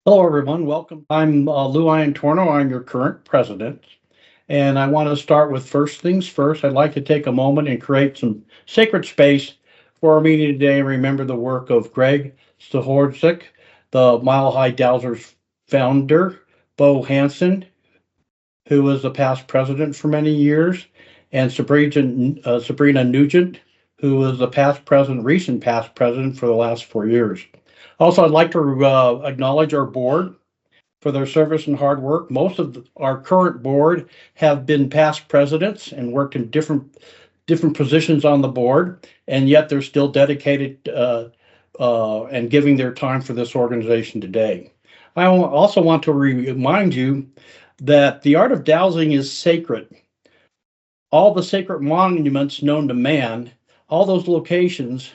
Hello, everyone. Welcome. I'm Lou Torno. I'm your current president. And I want to start with first things first. I'd like to take a moment and create some sacred space for our meeting today and remember the work of Greg Stahorczyk, the Mile High Dowsers founder, Bo Hansen, who was the past president for many years, and Sabrina Nugent, who was the recent past president for the last 4 years. Also, I'd like to acknowledge our board for their service and hard work. Most of our current board have been past presidents and worked in different positions on the board, and yet they're still dedicated and giving their time for this organization today. I also want to remind you that the art of dowsing is sacred. All the sacred monuments known to man, all those locations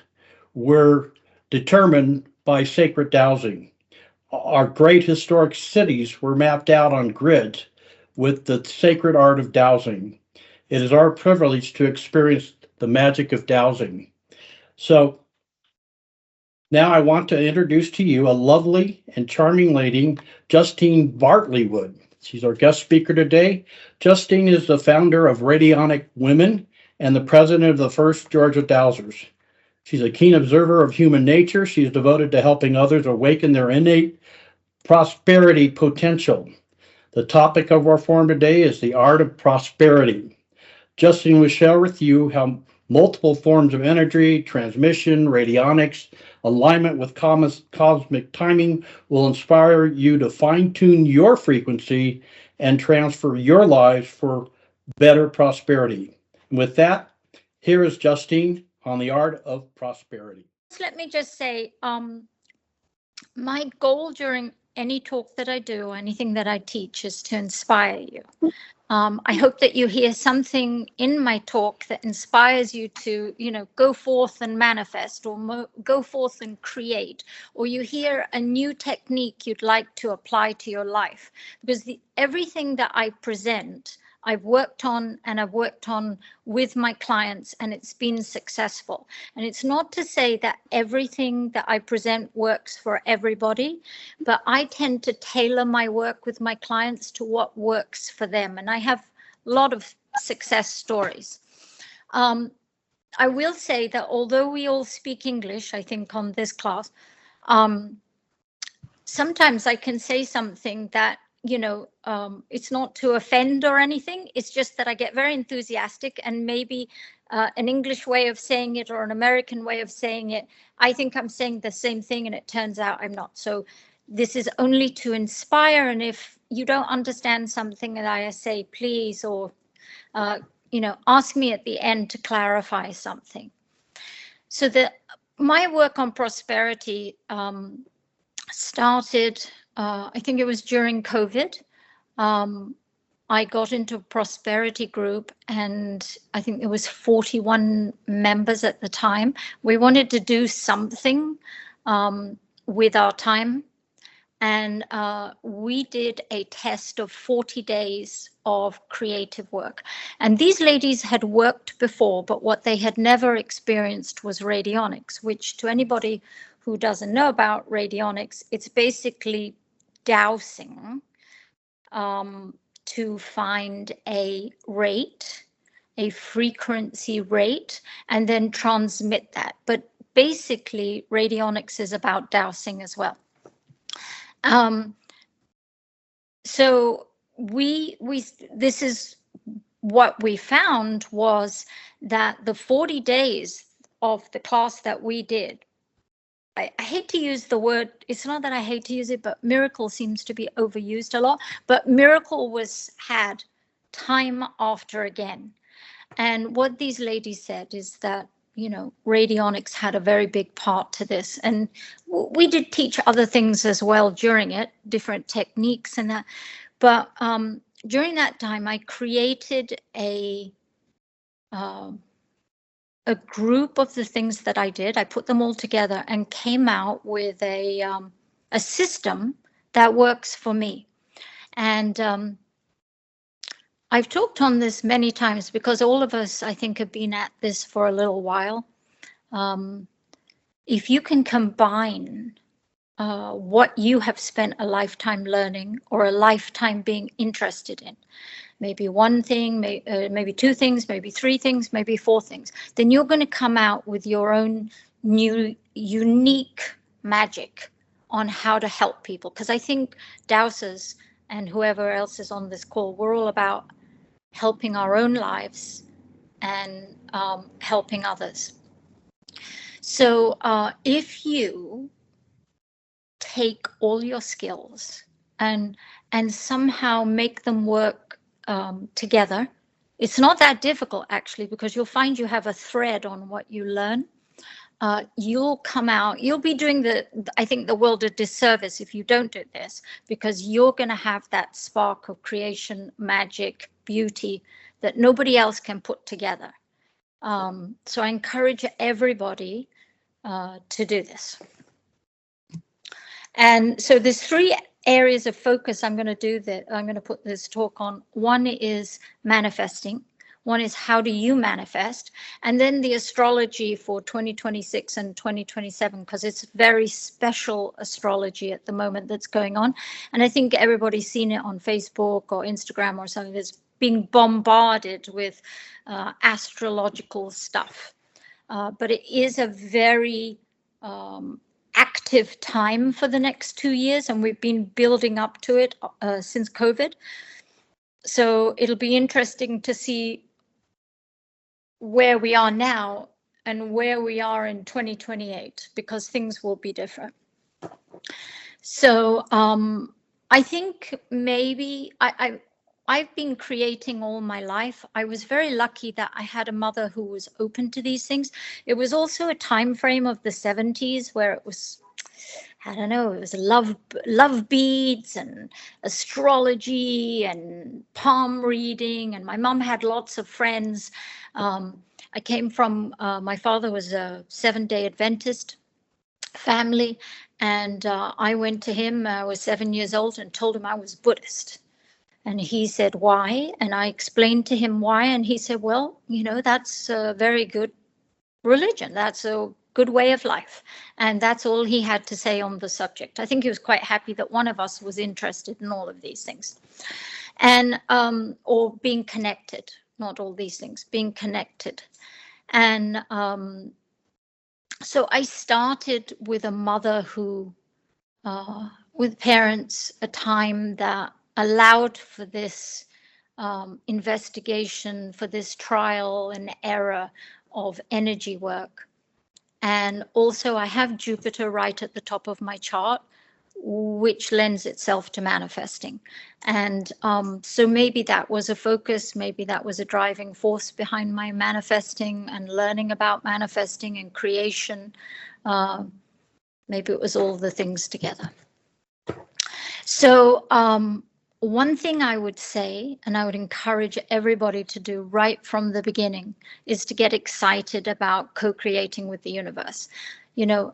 were determined by sacred dowsing. Our great historic cities were mapped out on grids with the sacred art of dowsing. It is our privilege to experience the magic of dowsing. So now I want to introduce to you a lovely and charming lady, Justine Bartleywood. She's our guest speaker today. Justine is the founder of Radionics Women and the president of the First Georgia Dowsers. She's a keen observer of human nature. She is devoted to helping others awaken their innate prosperity potential. The topic of our forum today is the art of prosperity. Justine will share with you how multiple forms of energy, transmission, radionics, alignment with cosmic timing will inspire you to fine-tune your frequency and transfer your lives for better prosperity. And with that, here is Justine on the art of prosperity. Let me just say, my goal during any talk that I do, anything that I teach, is to inspire you. I hope that you hear something in my talk that inspires you to, go forth and manifest, or go forth and create, or you hear a new technique you'd like to apply to your life. Because everything that I present, I've worked on with my clients, and it's been successful. And it's not to say that everything that I present works for everybody, but I tend to tailor my work with my clients to what works for them. And I have a lot of success stories. I will say that although we all speak English, I think on this class, sometimes I can say something that it's not to offend or anything. It's just that I get very enthusiastic, and maybe an English way of saying it or an American way of saying it, I think I'm saying the same thing, and it turns out I'm not. So this is only to inspire. And if you don't understand something that I say, please, or ask me at the end to clarify something. So my work on prosperity started. I think it was during COVID. I got into a prosperity group, and I think there was 41 members at the time. We wanted to do something with our time, and we did a test of 40 days of creative work. And these ladies had worked before, but what they had never experienced was radionics, which, to anybody who doesn't know about radionics, it's basically dowsing to find a rate, a frequency rate, and then transmit that. But basically, radionics is about dowsing as well. So this is what we found, was that the 40 days of the class that we did, I hate to use the word, it's not that I hate to use it, but miracle seems to be overused a lot. But miracle was had time after again. And what these ladies said is that, radionics had a very big part to this. And we did teach other things as well during it, different techniques and that. But during that time, I created a group of the things that I did. I put them all together and came out with a system that works for me. And I've talked on this many times, because all of us, I think, have been at this for a little while. If you can combine what you have spent a lifetime learning or a lifetime being interested in. Maybe one thing, maybe two things, maybe three things, maybe four things. Then you're going to come out with your own new, unique magic on how to help people. Because I think Dowsers and whoever else is on this call, we're all about helping our own lives and helping others. So if you take all your skills and somehow make them work together, it's not that difficult actually, because you'll find you have a thread on what you learn. You'll come out, you'll be doing I think the world a disservice if you don't do this, because you're going to have that spark of creation, magic, beauty that nobody else can put together. So I encourage everybody to do this. And so there's three areas of focus I'm going to put this talk on. One is manifesting. One is how do you manifest? And then the astrology for 2026 and 2027, because it's very special astrology at the moment that's going on. And I think everybody's seen it on Facebook or Instagram or something. That's being bombarded with astrological stuff. But it is a very active time for the next 2 years, and we've been building up to it since COVID. So it'll be interesting to see where we are now and where we are in 2028, because things will be different. So I think maybe I've been creating all my life. I was very lucky that I had a mother who was open to these things. It was also a time frame of the 70s where it was, I don't know, it was love beads and astrology and palm reading. And my mom had lots of friends. I came from, my father was a 7-day Adventist family. And I went to him, I was 7 years old, and told him I was Buddhist. And he said, why? And I explained to him why. And he said, well, you know, that's a very good religion. That's a good way of life. And that's all he had to say on the subject. I think he was quite happy that one of us was interested in all of these things. And, or being connected, not all these things, being connected. And so I started with a mother who, with parents, a time that allowed for this investigation, for this trial and error of energy work. And also I have Jupiter right at the top of my chart, which lends itself to manifesting. And so maybe that was a focus, maybe that was a driving force behind my manifesting and learning about manifesting and creation. Maybe it was all the things together. So one thing I would say, and I would encourage everybody to do right from the beginning, is to get excited about co-creating with the universe. You know,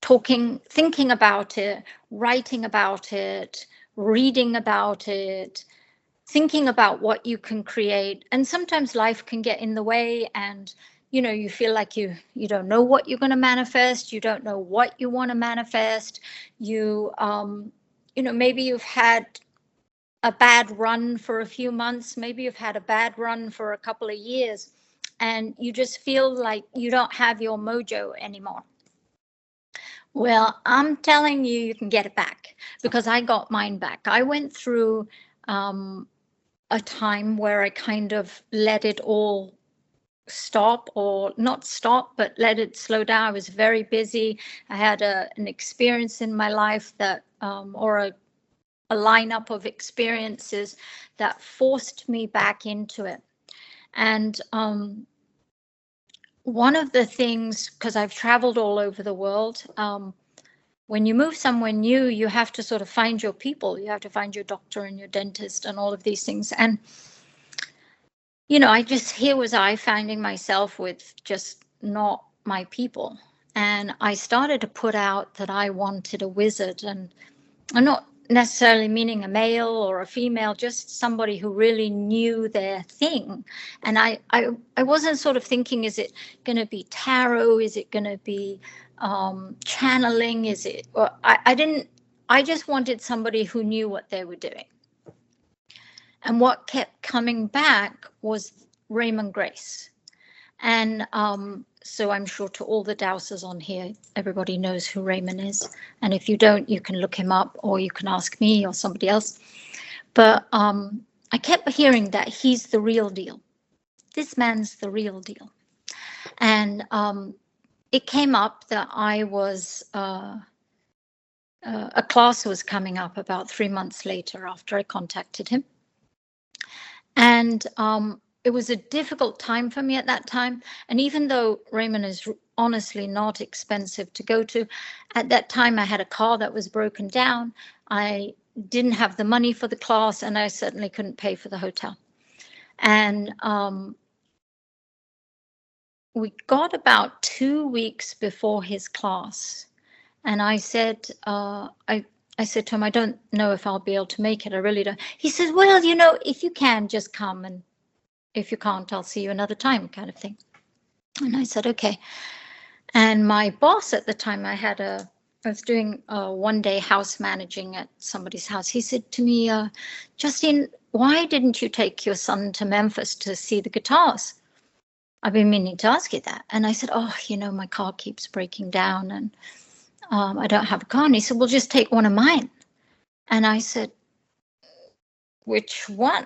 thinking about it, writing about it, reading about it, thinking about what you can create. And sometimes life can get in the way, and you know, you feel like you don't know what you're going to manifest. You don't know what you want to manifest. You know, maybe you've had a bad run for a few months. Maybe you've had a bad run for a couple of years, and you just feel like you don't have your mojo anymore. Well, I'm telling you, you can get it back, because I got mine back. I went through a time where I kind of let it all stop, or not stop, but let it slow down. I was very busy. I had an experience in my life that, or a lineup of experiences that forced me back into it. And one of the things, because I've traveled all over the world, when you move somewhere new, you have to sort of find your people. You have to find your doctor and your dentist and all of these things. And you know, here was I finding myself with just not my people. And I started to put out that I wanted a wizard. And I'm not necessarily meaning a male or a female, just somebody who really knew their thing. And I wasn't sort of thinking, is it going to be tarot? Is it going to be channeling? Is it? Or I didn't. I just wanted somebody who knew what they were doing. And what kept coming back was Raymond Grace. And so I'm sure to all the Dowsers on here, everybody knows who Raymond is. And if you don't, you can look him up, or you can ask me or somebody else. But I kept hearing that he's the real deal. This man's the real deal. And it came up that I was, a class was coming up about 3 months later after I contacted him. And it was a difficult time for me at that time. And even though Raymond is honestly not expensive to go to, at that time I had a car that was broken down. I didn't have the money for the class, and I certainly couldn't pay for the hotel. And we got about 2 weeks before his class. And I said, I said to him, I don't know if I'll be able to make it. I really don't. He says, well, you know, if you can, just come, and if you can't, I'll see you another time, kind of thing. And I said, okay. And my boss at the time, I was doing one-day house managing at somebody's house. He said to me, Justine, why didn't you take your son to Memphis to see the guitars? I've been meaning to ask you that. And I said, oh, you know, my car keeps breaking down, and I don't have a car. And he said, well, just take one of mine. And I said, which one?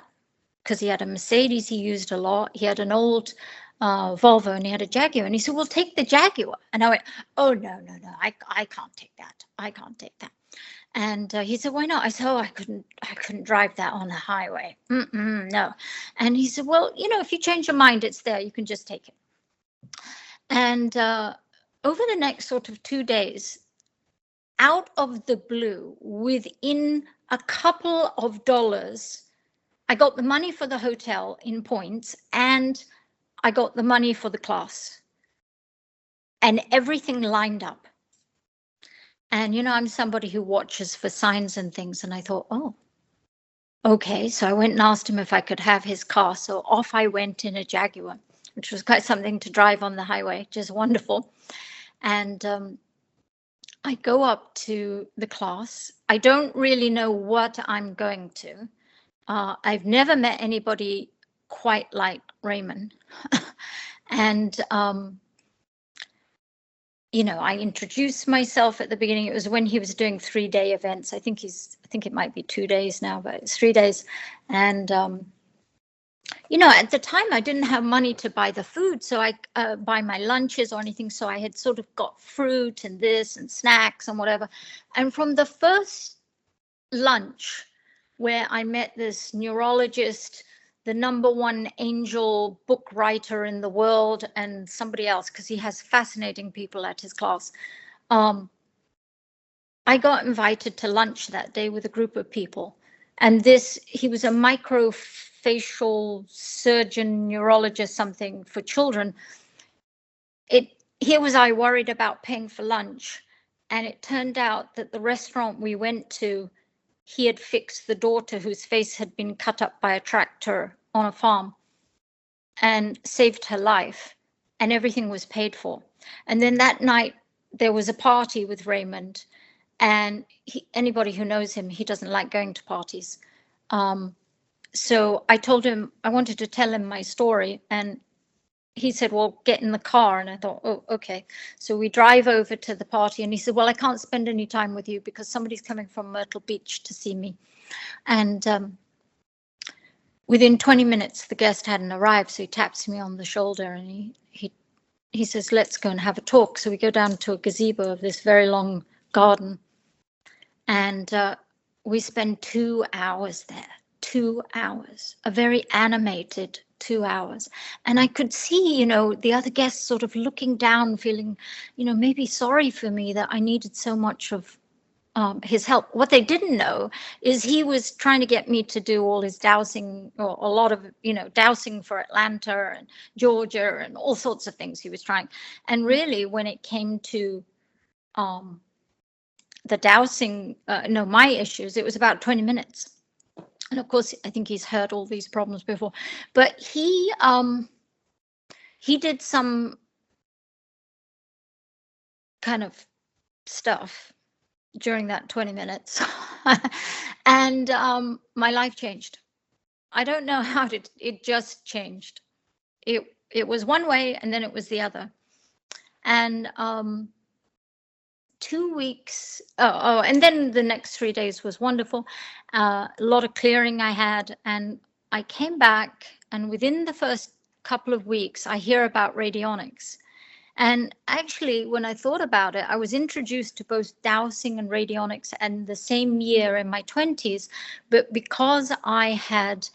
Because he had a Mercedes he used a lot. He had an old Volvo, and he had a Jaguar. And he said, well, take the Jaguar. And I went, oh, no, I can't take that. I can't take that. And he said, why not? I said, oh, I couldn't drive that on the highway. No. And he said, well, you know, if you change your mind, it's there. You can just take it. And over the next sort of 2 days, out of the blue, within a couple of dollars, I got the money for the hotel in points, and I got the money for the class, and everything lined up. And, you know, I'm somebody who watches for signs and things. And I thought, oh, okay. So I went and asked him if I could have his car. So off I went in a Jaguar, which was quite something to drive on the highway, just wonderful. And I go up to the class. I don't really know what I'm going to. I've never met anybody quite like Raymond. And, you know, I introduced myself at the beginning. It was when he was doing 3-day events. I think it might be 2 days now, but it's 3 days. And, you know, at the time I didn't have money to buy the food, so I buy my lunches or anything. So I had sort of got fruit and this and snacks and whatever. And from the first lunch, where I met this neurologist, the #1 angel book writer in the world, and somebody else, because he has fascinating people at his class. I got invited to lunch that day with a group of people. And he was a microfacial surgeon, neurologist, something for children. Here was I worried about paying for lunch. And it turned out that the restaurant we went to, he had fixed the daughter whose face had been cut up by a tractor on a farm, and saved her life, and everything was paid for. And then that night there was a party with Raymond, and anybody who knows him, he doesn't like going to parties. So I told him, I wanted to tell him my story, and he said, well, get in the car. And I thought, oh, okay. So we drive over to the party, and he said, well, I can't spend any time with you because somebody's coming from Myrtle Beach to see me. And within 20 minutes, the guest hadn't arrived. So he taps me on the shoulder, and he says, let's go and have a talk. So we go down to a gazebo of this very long garden, and we spend 2 hours there. 2 hours, a very animated 2 hours. And I could see, you know, the other guests sort of looking down, feeling, you know, maybe sorry for me that I needed so much of his help. What they didn't know is he was trying to get me to do all his dowsing, or a lot of, you know, dowsing for Atlanta and Georgia and all sorts of things he was trying. And really, when it came to the dowsing, no, my issues, it was about 20 minutes. And of course, I think he's heard all these problems before, but he did some kind of stuff during that 20 minutes and my life changed. I don't know how it just changed. It was one way and then it was the other. And 2 weeks, and then the next 3 days was wonderful. A lot of clearing I had, and I came back, and within the first couple of weeks, I hear about radionics. And actually, when I thought about it, I was introduced to both dowsing and radionics in the same year in my 20s, but because I had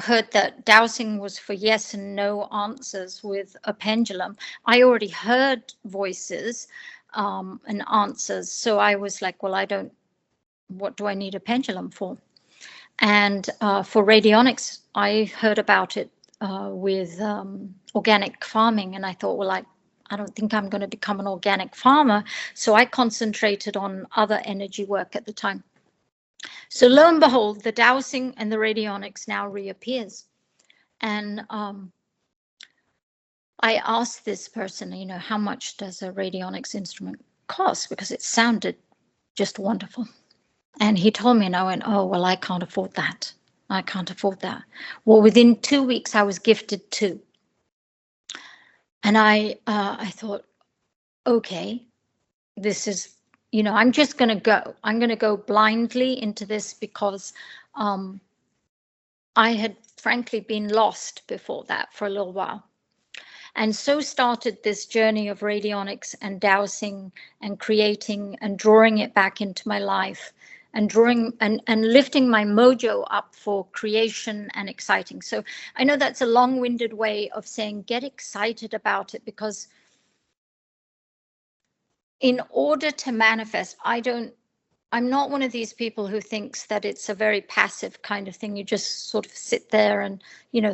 heard that dowsing was for yes and no answers with a pendulum. I already heard voices and answers. So I was like, well, what do I need a pendulum for? And for radionics, I heard about it with organic farming. And I thought, well, I don't think I'm going to become an organic farmer. So I concentrated on other energy work at the time. So lo and behold, the dowsing and the radionics now reappears. And I asked this person, how much does a radionics instrument cost? Because it sounded just wonderful. And he told me, and I went, oh, well, I can't afford that. I can't afford that. Well, within 2 weeks, I was gifted 2. And I thought, okay, this is, I'm just going to go. I'm going to go blindly into this because I had frankly been lost before that for a little while. And so started this journey of radionics and dowsing and creating and drawing it back into my life and drawing and lifting my mojo up for creation and exciting. So I know that's a long-winded way of saying get excited about it, because in order to manifest, I'm not one of these people who thinks that it's a very passive kind of thing. You just sort of sit there and,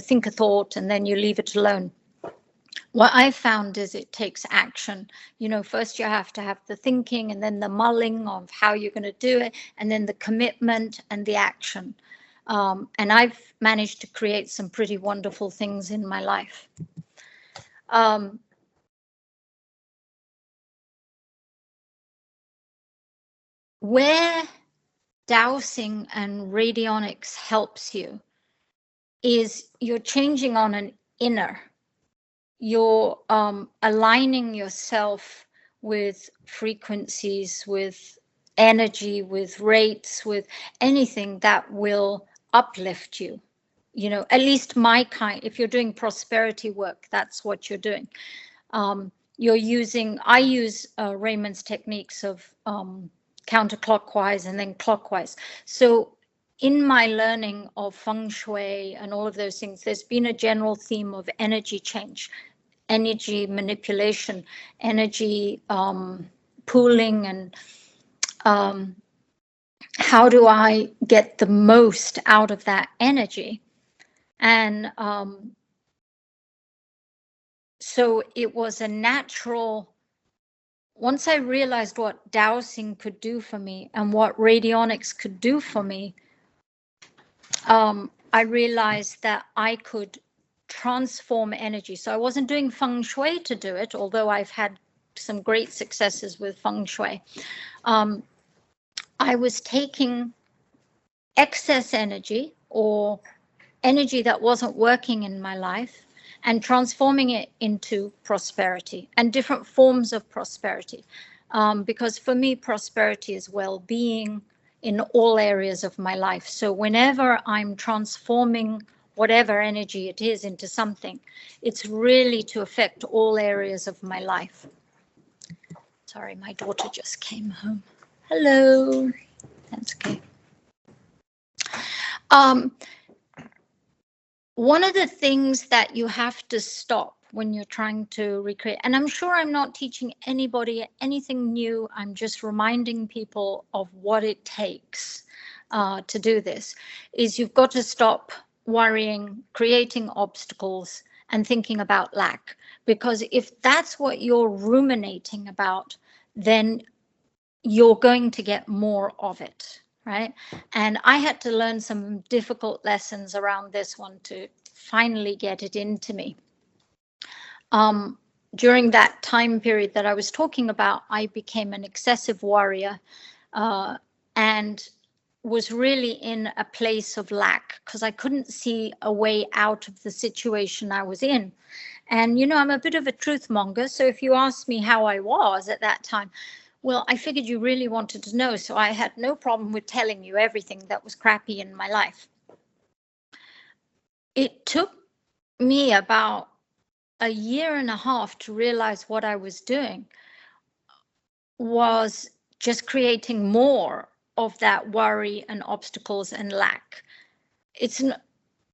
think a thought and then you leave it alone. What I found is it takes action. First you have to have the thinking and then the mulling of how you're going to do it, and then the commitment and the action. And I've managed to create some pretty wonderful things in my life. Where dowsing and radionics helps you is you're changing on an inner. You're aligning yourself with frequencies, with energy, with rates, with anything that will uplift you. At least if you're doing prosperity work, that's what you're doing. I use Raymond's techniques of counterclockwise and then clockwise. So in my learning of feng shui and all of those things, there's been a general theme of energy change, energy manipulation, energy pooling, and how do I get the most out of that energy? And so it was a natural. Once I realized what dowsing could do for me and what radionics could do for me, I realized that I could transform energy. So I wasn't doing feng shui to do it, although I've had some great successes with feng shui. I was taking excess energy or energy that wasn't working in my life and transforming it into prosperity and different forms of prosperity. Because for me, prosperity is well-being in all areas of my life. So whenever I'm transforming whatever energy it is into something, it's really to affect all areas of my life. Sorry, my daughter just came home. Hello. That's okay. One of the things that you have to stop when you're trying to recreate, and I'm sure I'm not teaching anybody anything new, I'm just reminding people of what it takes to do this, is you've got to stop worrying, creating obstacles, and thinking about lack. Because if that's what you're ruminating about, then you're going to get more of it, right? And I had to learn some difficult lessons around this one to finally get it into me. During that time period that I was talking about, I became an excessive worrier and was really in a place of lack because I couldn't see a way out of the situation I was in. And, you know, I'm a bit of a truth monger. So if you ask me how I was at that time, well, I figured you really wanted to know. So I had no problem with telling you everything that was crappy in my life. It took me about a year and a half to realize what I was doing was just creating more of that worry and obstacles and lack.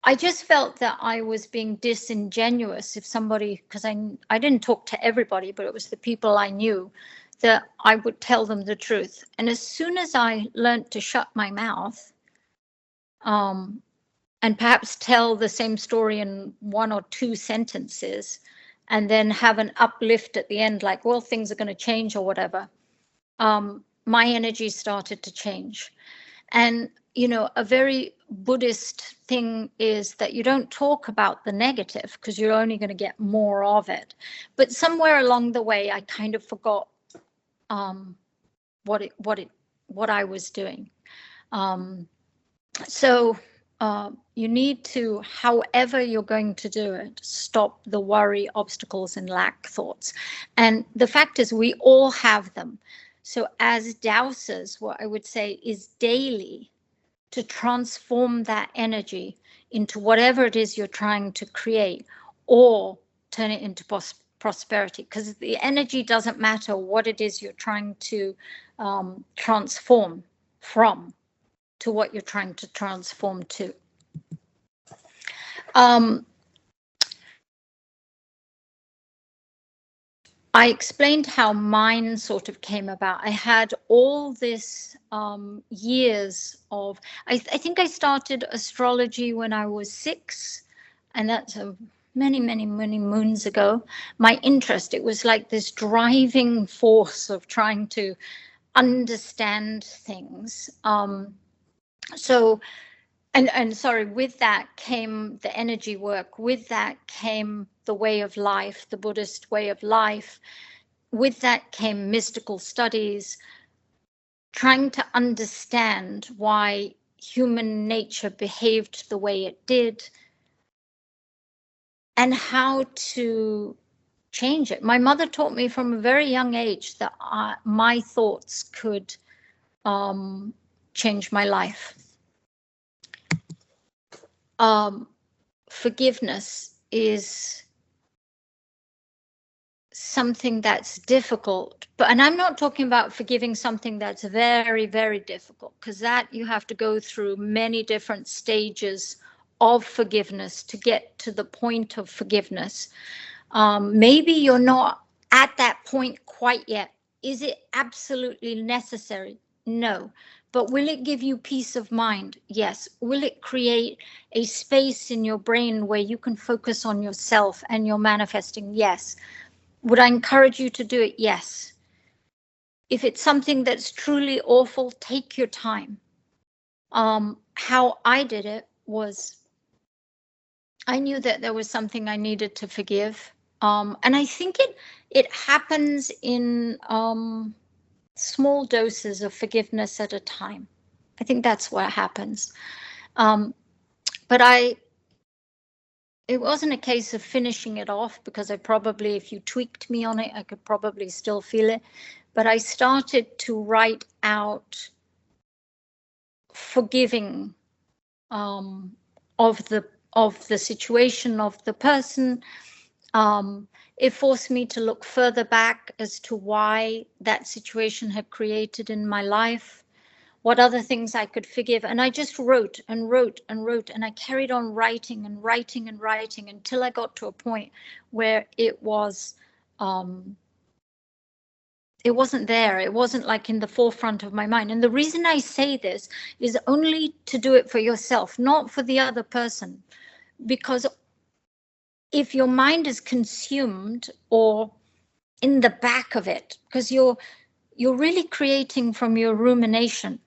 I just felt that I was being disingenuous if somebody, because I didn't talk to everybody, but it was the people I knew, that I would tell them the truth. And as soon as I learned to shut my mouth, and perhaps tell the same story in 1 or 2 sentences, and then have an uplift at the end, like, well, things are going to change or whatever, my energy started to change. And, you know, a very Buddhist thing is that you don't talk about the negative because you're only going to get more of it. But somewhere along the way, I kind of forgot what I was doing. So you need to, however you're going to do it, stop the worry, obstacles, and lack thoughts. And the fact is, we all have them. So as dowsers, what I would say is daily to transform that energy into whatever it is you're trying to create, or turn it into prosperity. Because the energy doesn't matter what it is you're trying to transform from to what you're trying to transform to. I explained how mine sort of came about. I had all this years of, I think I started astrology when I was 6, and that's many moons ago. My interest, it was like this driving force of trying to understand things. And sorry, with that came the energy work. With that came the way of life, the Buddhist way of life. With that came mystical studies, trying to understand why human nature behaved the way it did and how to change it. My mother taught me from a very young age that my thoughts could change my life. Forgiveness is something that's difficult, and I'm not talking about forgiving something that's very, very difficult, because that you have to go through many different stages of forgiveness to get to the point of forgiveness. Maybe you're not at that point quite yet. Is it absolutely necessary? No. But will it give you peace of mind? Yes. Will it create a space in your brain where you can focus on yourself and you're manifesting? Yes. Would I encourage you to do it? Yes. If it's something that's truly awful, take your time. How I did it was, I knew that there was something I needed to forgive. And I think it happens in small doses of forgiveness at a time. I think that's what happens. But it wasn't a case of finishing it off, because I probably, if you tweaked me on it, I could probably still feel it. But I started to write out forgiving of the situation, of the person. It forced me to look further back as to why that situation had created in my life, what other things I could forgive. And I just wrote and wrote and wrote, and I carried on writing and writing and writing until I got to a point where it wasn't there. It wasn't like in the forefront of my mind. And the reason I say this is only to do it for yourself, not for the other person, because if your mind is consumed or in the back of it, because you're really creating from your rumination.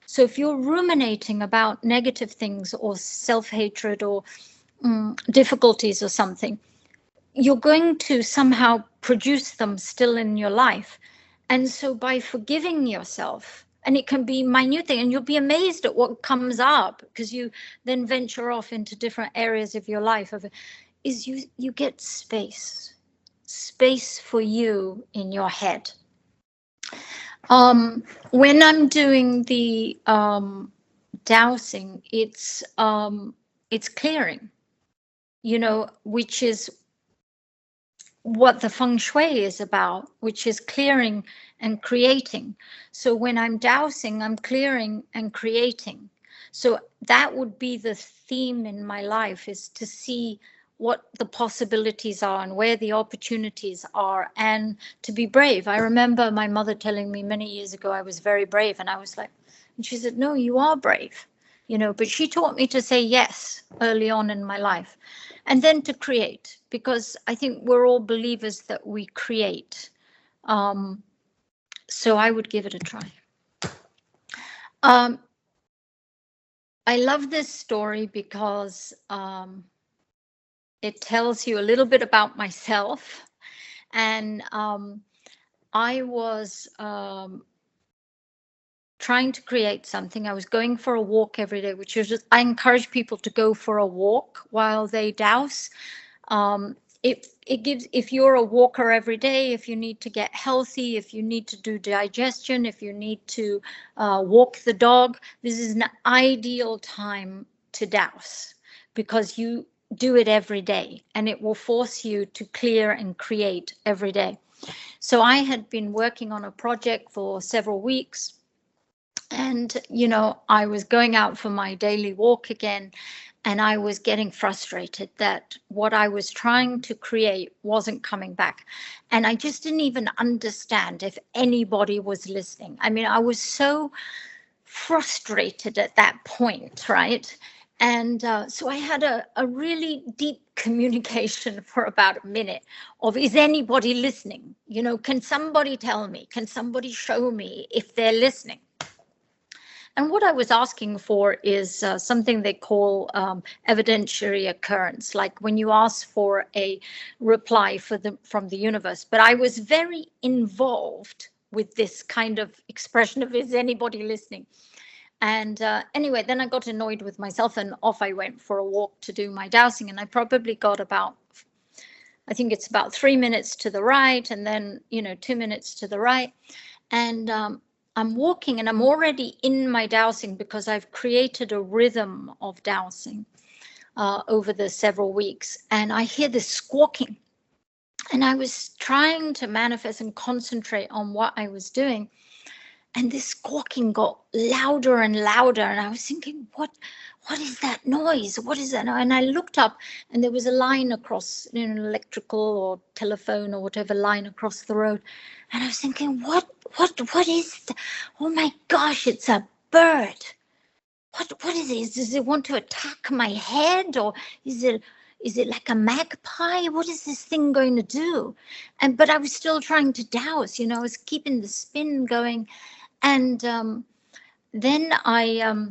So if you're ruminating about negative things or self-hatred or difficulties or something, you're going to somehow produce them still in your life. And so by forgiving yourself, and it can be minute thing, and you'll be amazed at what comes up, because you then venture off into different areas of your life, is you get space for you in your head. When I'm doing the dowsing, it's clearing, which is what the feng shui is about, which is clearing and creating. So when I'm dowsing, I'm clearing and creating. So that would be the theme in my life, is to see what the possibilities are and where the opportunities are, and to be brave. I remember my mother telling me many years ago I was very brave, and I was like, and she said, no, you are brave, but she taught me to say yes early on in my life, and then to create, because I think we're all believers that we create. So I would give it a try. I love this story because it tells you a little bit about myself. And I was trying to create something. I was going for a walk every day, which is I encourage people to go for a walk while they douse. It gives, if you're a walker every day, if you need to get healthy, if you need to do digestion, if you need to walk the dog, this is an ideal time to douse, because you do it every day and it will force you to clear and create every day. So I had been working on a project for several weeks, and I was going out for my daily walk again, and I was getting frustrated that what I was trying to create wasn't coming back. And I just didn't even understand if anybody was listening. I mean, I was so frustrated at that point, right? And so I had a really deep communication for about a minute of, is anybody listening? Can somebody tell me? Can somebody show me if they're listening? And what I was asking for is something they call evidentiary occurrence, like when you ask for a reply from the universe. But I was very involved with this kind of expression of, is anybody listening? And anyway, then I got annoyed with myself, and off I went for a walk to do my dowsing. And I probably got I think it's about 3 minutes to the right, and then 2 minutes to the right. And I'm walking, and I'm already in my dowsing, because I've created a rhythm of dowsing over the several weeks. And I hear this squawking, and I was trying to manifest and concentrate on what I was doing. And this squawking got louder and louder. And I was thinking, what is that noise? What is that? And I looked up, and there was a line across, an electrical or telephone or whatever line across the road. And I was thinking, what is that? Oh my gosh, it's a bird. What is it? Does it want to attack my head, or is it like a magpie? What is this thing going to do? But I was still trying to douse, I was keeping the spin going. And then I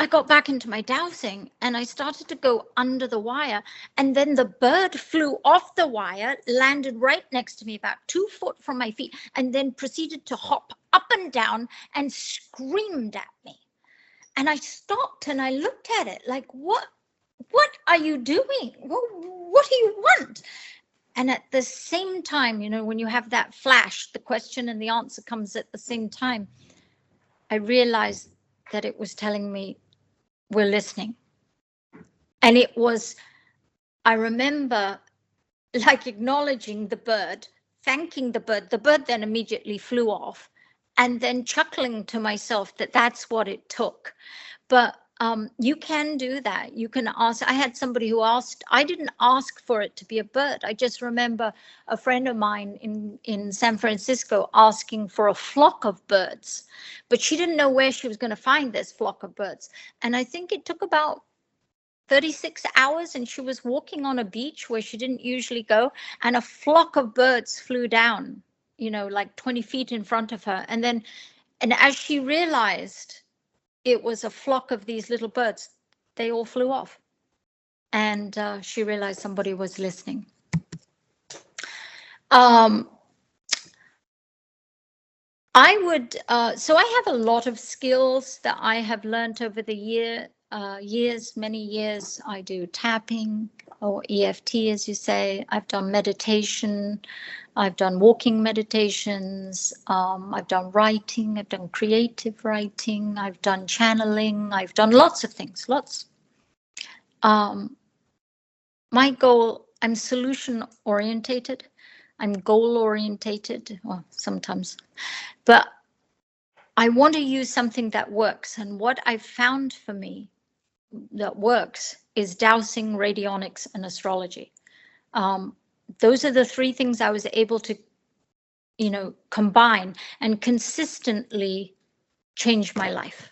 got back into my dowsing, and I started to go under the wire, and then the bird flew off the wire, landed right next to me, about 2 foot from my feet, and then proceeded to hop up and down and screamed at me. And I stopped and I looked at it like, what are you doing? What do you want? And at the same time, when you have that flash, the question and the answer comes at the same time, I realized that it was telling me, we're listening. And I remember like acknowledging the bird, thanking the bird. The bird then immediately flew off, and then chuckling to myself that that's what it took. But you can do that. You can ask. I had somebody who asked, I didn't ask for it to be a bird. I just remember a friend of mine in San Francisco asking for a flock of birds, but she didn't know where she was going to find this flock of birds. And I think it took about 36 hours, and she was walking on a beach where she didn't usually go, and a flock of birds flew down, like 20 feet in front of her. And as she realized it was a flock of these little birds, they all flew off. And she realized somebody was listening. So I have a lot of skills that I have learned over the many years. I do tapping, or EFT, as you say. I've done meditation. I've done walking meditations. I've done writing. I've done creative writing. I've done channeling. I've done lots of things, lots. My goal, I'm solution orientated. I'm goal orientated, well, sometimes, but I want to use something that works. And what I found for me that works is dowsing, radionics, and astrology. Those are the three things I was able to, combine and consistently change my life.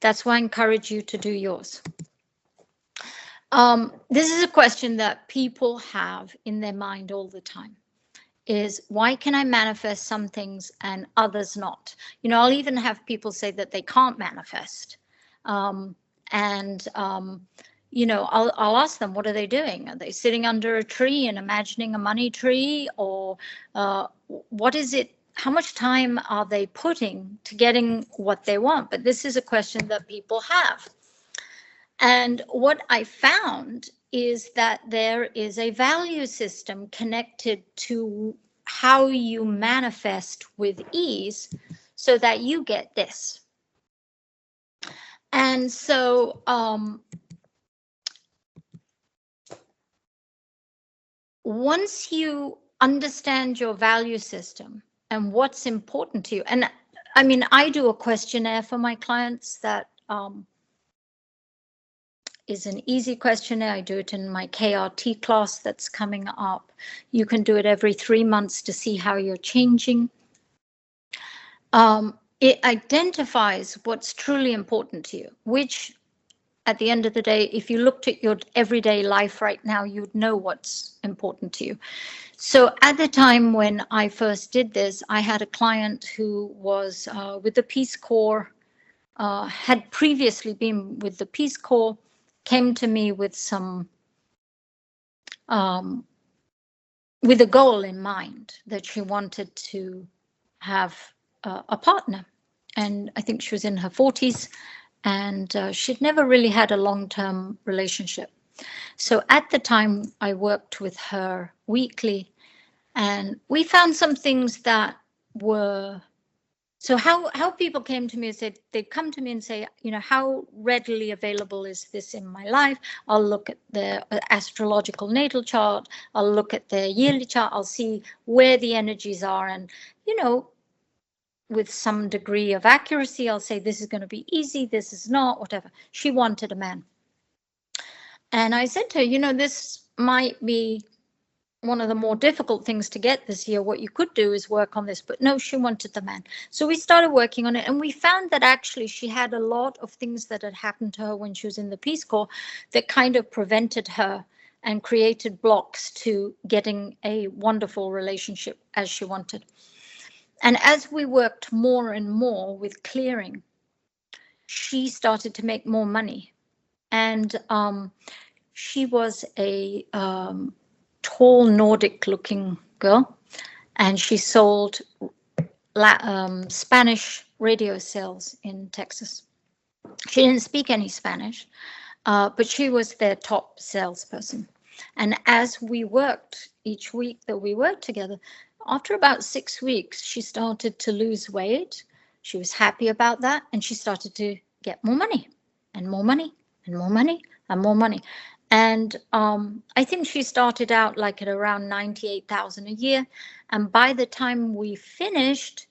That's why I encourage you to do yours. This is a question that people have in their mind all the time. Is why can I manifest some things and others not? I'll even have people say that they can't manifest. I'll ask them, what are they doing? Are they sitting under a tree and imagining a money tree? Or what is it? How much time are they putting to getting what they want? But this is a question that people have. And what I found is that there is a value system connected to how you manifest with ease so that you get this. And so once you understand your value system and what's important to you, and I mean, I do a questionnaire for my clients that is an easy questionnaire. I do it in my KRT class that's coming up. You can do it every 3 months to see how you're changing. It identifies what's truly important to you, which at the end of the day, if you looked at your everyday life right now, you'd know what's important to you. So at the time when I first did this, I had a client who was with the Peace Corps, had previously been with the Peace Corps, came to me with some, with a goal in mind that she wanted to have a partner. And I think she was in her 40s, and she'd never really had a long-term relationship. So at the time, I worked with her weekly, and we found some things that were, so how people came to me and said, they'd come to me and say, how readily available is this in my life? I'll look at the astrological natal chart. I'll look at their yearly chart. I'll see where the energies are. And, with some degree of accuracy, I'll say, this is going to be easy. This is not, whatever. She wanted a man. And I said to her, this might be one of the more difficult things to get this year. What you could do is work on this. But no, she wanted the man. So we started working on it. And we found that actually she had a lot of things that had happened to her when she was in the Peace Corps that kind of prevented her and created blocks to getting a wonderful relationship as she wanted. And as we worked more and more with clearing, she started to make more money. And she was a tall Nordic-looking girl, and she sold Spanish radio sales in Texas. She didn't speak any Spanish, but she was their top salesperson. And as we worked each week that we worked together, after about 6 weeks, she started to lose weight. She was happy about that, and she started to get more money and more money and more money and more money. And I think she started out like at around 98,000 a year. And by the time we finished,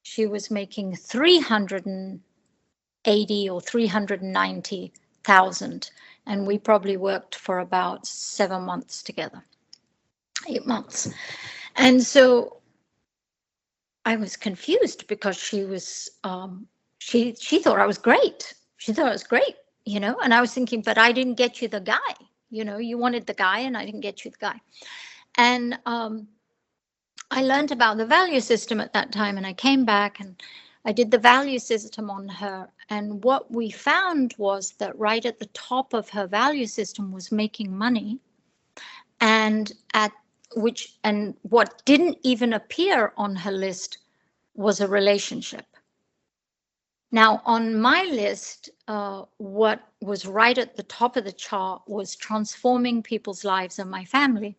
she was making 380 or 390,000. And we probably worked for about 7 months together, 8 months. And so I was confused because she was, she thought I was great. She thought I was great. you know, and I was thinking, but I didn't get you the guy, you know, you wanted the guy and I didn't get you the guy. And I learned about the value system at that time, and I came back and I did the value system on her. And what we found was that right at the top of her value system was making money, and what didn't even appear on her list was a relationship. Now, on my list, what was right at the top of the chart was transforming people's lives and my family.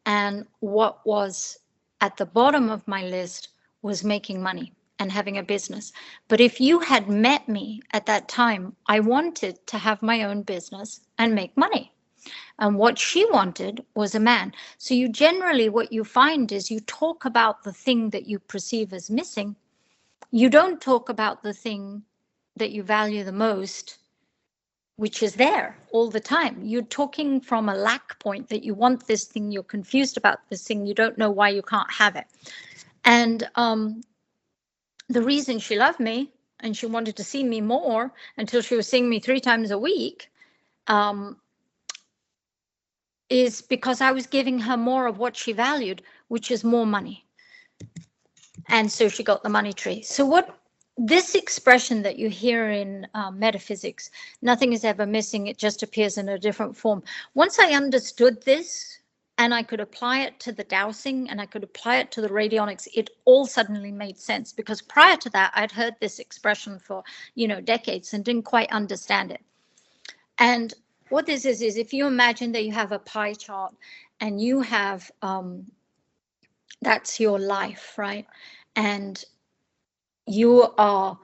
And what was at the bottom of my list was making money and having a business. But if you had met me at that time, I wanted to have my own business and make money. And what she wanted was a man. So you generally, what you find is you talk about the thing that you perceive as missing. You don't talk about the thing that you value the most, which is there all the time. You're talking from a lack point, that you want this thing, you're confused about this thing, you don't know why you can't have it. And the reason she loved me and she wanted to see me more until she was seeing me 3 times a week is because I was giving her more of what she valued, which is more money. And so she got the money tree. So what this expression that you hear in metaphysics, nothing is ever missing, it just appears in a different form. Once I understood this and I could apply it to the dowsing and I could apply it to the radionics, it all suddenly made sense, because prior to that, I'd heard this expression for, you know, decades and didn't quite understand it. And what this is if you imagine that you have a pie chart and you have, that's your life, right? And you are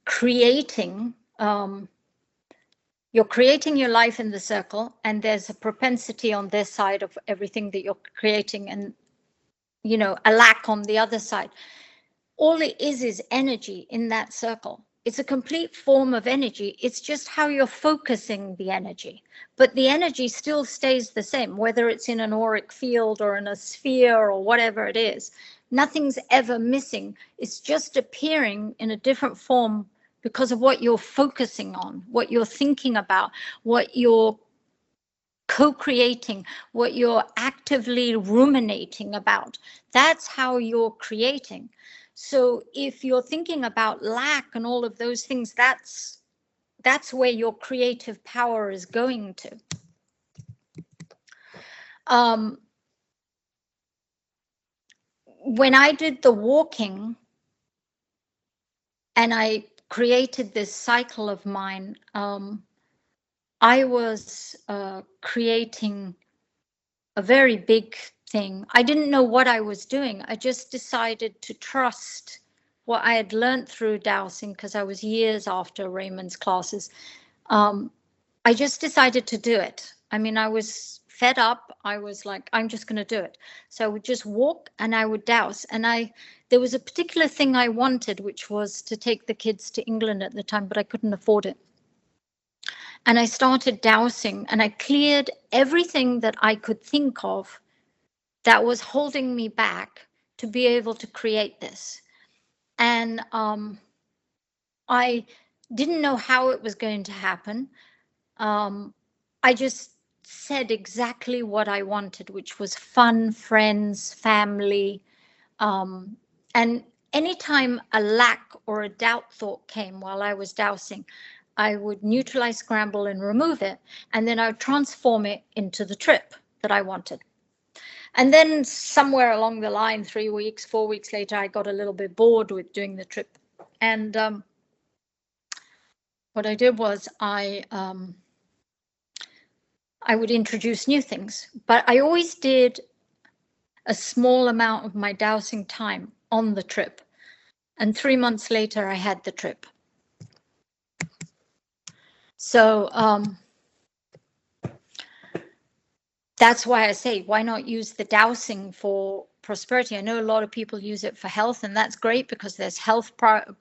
creating, you're creating your life in the circle, and there's a propensity on this side of everything that you're creating, and, you know, a lack on the other side. All it is energy in that circle. It's a complete form of energy. It's just how you're focusing the energy. But the energy still stays the same, whether it's in an auric field or in a sphere or whatever it is. Nothing's ever missing. It's just appearing in a different form because of what you're focusing on, what you're thinking about, what you're co-creating, what you're actively ruminating about. That's how you're creating. So if you're thinking about lack and all of those things, that's where your creative power is going to. When I did the walking and I created this cycle of mine, I was creating a very big thing. I didn't know what I was doing. I just decided to trust what I had learned through dowsing, because I was years after Raymond's classes. I just decided to do it. I mean, I was fed up. I was like, I'm just going to do it. So I would just walk and I would douse. And there was a particular thing I wanted, which was to take the kids to England at the time, but I couldn't afford it. And I started dowsing, and I cleared everything that I could think of that was holding me back to be able to create this. And I didn't know how it was going to happen. I just said exactly what I wanted, which was fun, friends, family. And anytime a lack or a doubt thought came while I was dowsing, I would neutralize, scramble, and remove it. And then I would transform it into the trip that I wanted. And then somewhere along the line, 3 weeks, 4 weeks later, I got a little bit bored with doing the trip. And what I did was I would introduce new things. But I always did a small amount of my dowsing time on the trip. And 3 months later, I had the trip. So that's why I say, why not use the dowsing for prosperity? I know a lot of people use it for health, and that's great, because there's health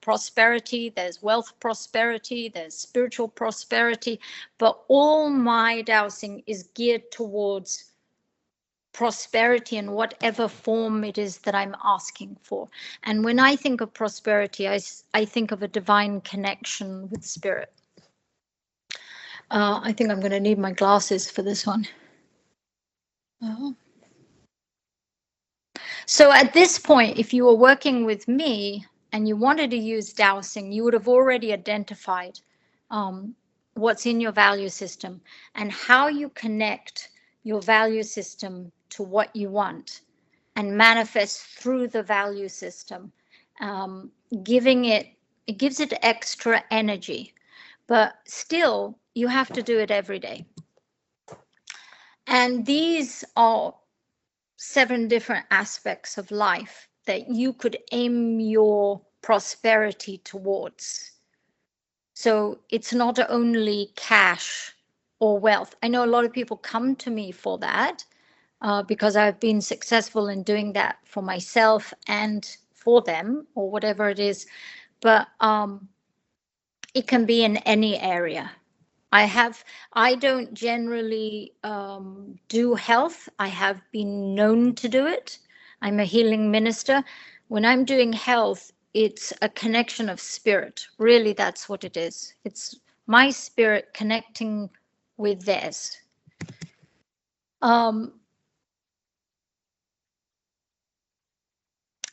prosperity, there's wealth prosperity, there's spiritual prosperity. But all my dowsing is geared towards prosperity in whatever form it is that I'm asking for. And when I think of prosperity, I think of a divine connection with spirit. I think I'm going to need my glasses for this one. So at this point, if you were working with me and you wanted to use dowsing, you would have already identified what's in your value system and how you connect your value system to what you want and manifest through the value system, it gives it extra energy, but still you have to do it every day. And these are 7 different aspects of life that you could aim your prosperity towards. So it's not only cash or wealth. I know a lot of people come to me for that because I've been successful in doing that for myself and for them or whatever it is. But it can be in any area. I don't generally do health. I have been known to do it. I'm a healing minister. When I'm doing health, it's a connection of spirit. Really, that's what it is. It's my spirit connecting with theirs.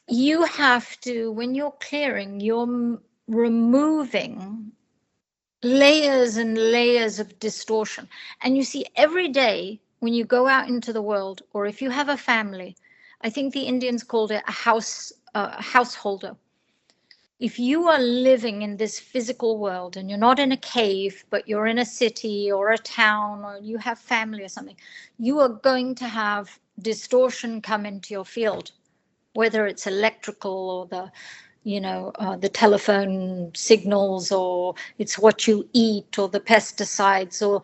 You have to, when you're clearing, you're removing layers and layers of distortion. And you see, every day when you go out into the world, or if you have a family, I think the Indians called it a householder. If you are living in this physical world and you're not in a cave, but you're in a city or a town, or you have family or something, you are going to have distortion come into your field, whether it's electrical or the telephone signals, or it's what you eat, or the pesticides, or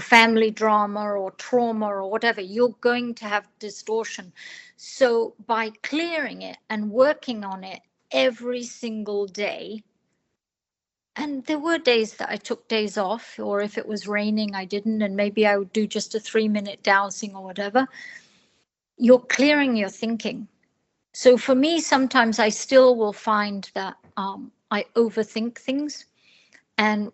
family drama or trauma or whatever. You're going to have distortion. So by clearing it and working on it every single day, and there were days that I took days off, or if it was raining I didn't, and maybe I would do just a 3-minute dowsing or whatever, you're clearing your thinking. So for me, sometimes I still will find that I overthink things. And,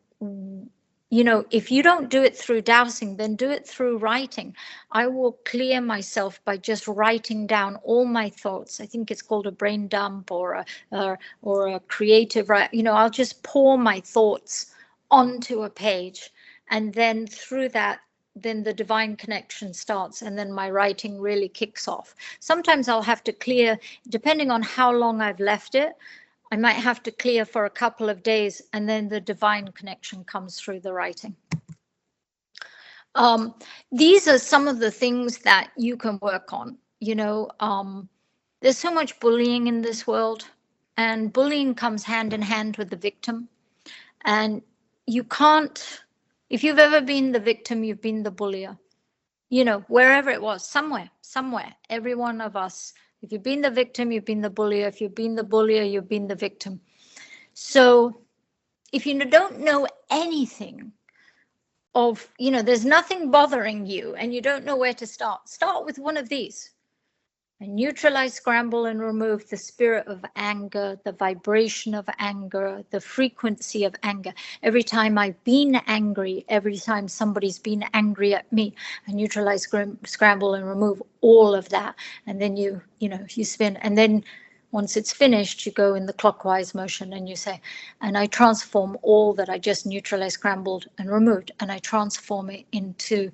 if you don't do it through dowsing, then do it through writing. I will clear myself by just writing down all my thoughts. I think it's called a brain dump or a creative, I'll just pour my thoughts onto a page. And then through that, then the divine connection starts, and then my writing really kicks off. Sometimes I'll have to clear, depending on how long I've left it, I might have to clear for a couple of days, and then the divine connection comes through the writing. These are some of the things that you can work on. There's so much bullying in this world, and bullying comes hand in hand with the victim. And you can't, if you've ever been the victim, you've been the bullier. Wherever it was, somewhere, every one of us. If you've been the victim, you've been the bullier. If you've been the bullier, you've been the victim. So if you don't know anything of, there's nothing bothering you and you don't know where to start with one of these. And neutralize, scramble, and remove the spirit of anger, the vibration of anger, the frequency of anger. Every time I've been angry, every time somebody's been angry at me, I neutralize, scramble, and remove all of that. And then you spin. And then once it's finished, you go in the clockwise motion and you say, and I transform all that I just neutralized, scrambled, and removed. And I transform it into,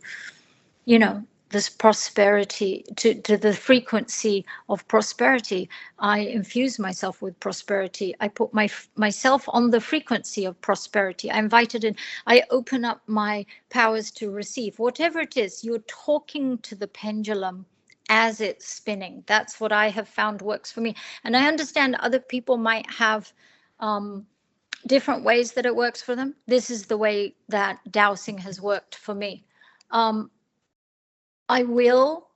this prosperity, to the frequency of prosperity. I infuse myself with prosperity. I put myself on the frequency of prosperity. I invite it in. I open up my powers to receive. Whatever it is, you're talking to the pendulum as it's spinning. That's what I have found works for me. And I understand other people might have different ways that it works for them. This is the way that dowsing has worked for me. I will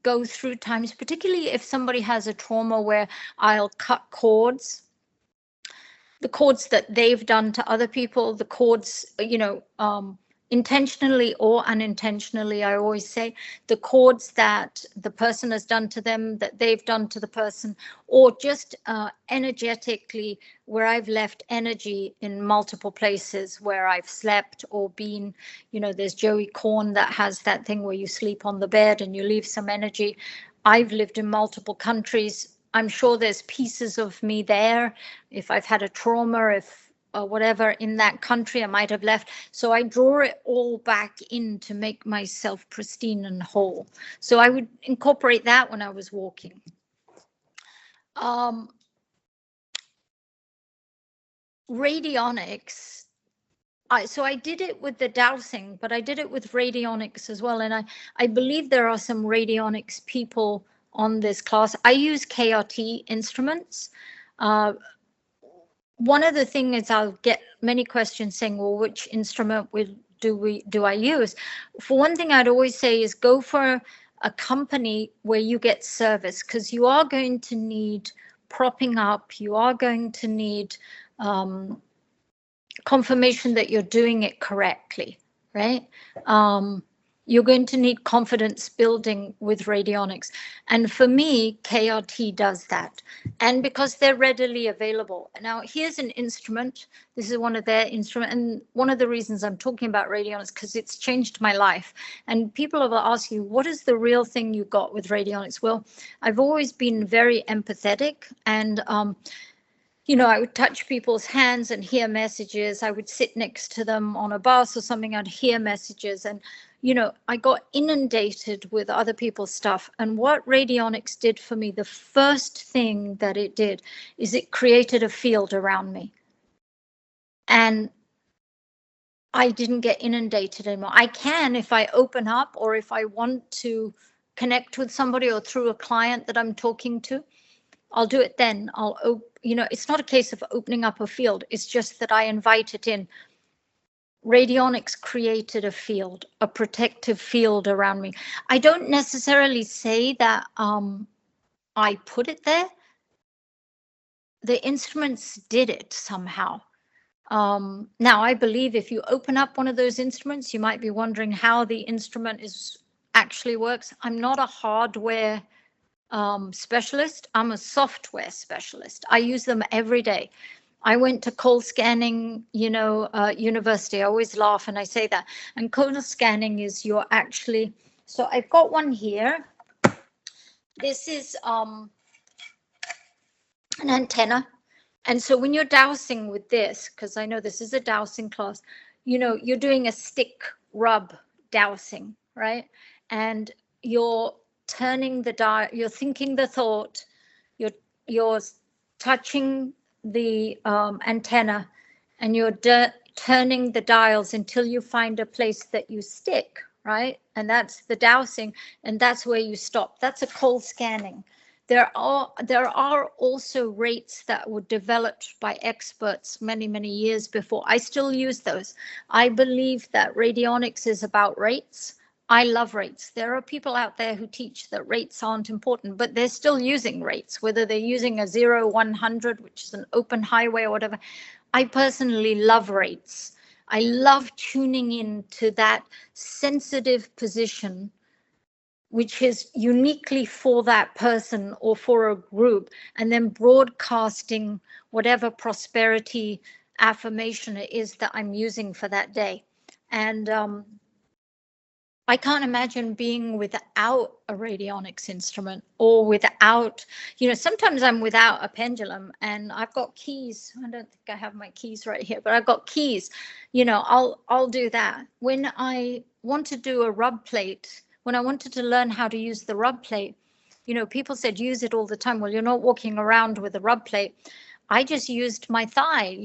go through times, particularly if somebody has a trauma, where I'll cut cords, the cords that they've done to other people, the cords, intentionally or unintentionally, I always say, the chords that the person has done to them, that they've done to the person, or just energetically, where I've left energy in multiple places where I've slept or been. There's Joey Korn that has that thing where you sleep on the bed and you leave some energy. I've lived in multiple countries. I'm sure there's pieces of me there. If I've had a trauma, whatever in that country, I might have left. So I draw it all back in to make myself pristine and whole. So I would incorporate that when I was walking. Radionics. So I did it with the dowsing, but I did it with radionics as well. And I believe there are some radionics people on this class. I use KRT instruments. One of the things is I'll get many questions saying, well, which instrument do I use? For one thing, I'd always say is go for a company where you get service, because you are going to need propping up. You are going to need confirmation that you're doing it correctly, right? You're going to need confidence building with radionics. And for me, KRT does that. And because they're readily available. Now, here's an instrument. This is one of their instruments. And one of the reasons I'm talking about radionics, because it's changed my life. And people will ask you, what is the real thing you got with radionics? Well, I've always been very empathetic, and I would touch people's hands and hear messages. I would sit next to them on a bus or something, I'd hear messages. And, I got inundated with other people's stuff. And what radionics did for me, the first thing that it did is it created a field around me. And I didn't get inundated anymore. I can if I open up, or if I want to connect with somebody, or through a client that I'm talking to, I'll do it then. It's not a case of opening up a field. It's just that I invite it in. Radionics created a field, a protective field around me. I don't necessarily say that I put it there. The instruments did it somehow. Now, I believe if you open up one of those instruments, you might be wondering how the instrument actually works. I'm not a hardware specialist. I'm a software specialist. I use them every day. I went to cold scanning, university. I always laugh and I say that. And cold scanning is so I've got one here. This is an antenna. And so when you're dowsing with this, because I know this is a dowsing class, you're doing a stick rub dowsing, right? And you're turning the dial, you're thinking the thought, you're touching the antenna, and you're turning the dials until you find a place that you stick, right? And that's the dowsing, and that's where you stop. That's a cold scanning. There are also rates that were developed by experts many, many years before. I still use those. I believe that radionics is about rates. I love rates. There are people out there who teach that rates aren't important, but they're still using rates, whether they're using a 0, 100, which is an open highway or whatever. I personally love rates. I love tuning in to that sensitive position, which is uniquely for that person or for a group, and then broadcasting whatever prosperity affirmation it is that I'm using for that day. And I can't imagine being without a radionics instrument, or without, sometimes I'm without a pendulum, and I've got keys. I don't think I have my keys right here, but I've got keys. I'll do that. When I want to do a rub plate, when I wanted to learn how to use the rub plate, people said use it all the time. Well, you're not walking around with a rub plate. I just used my thigh.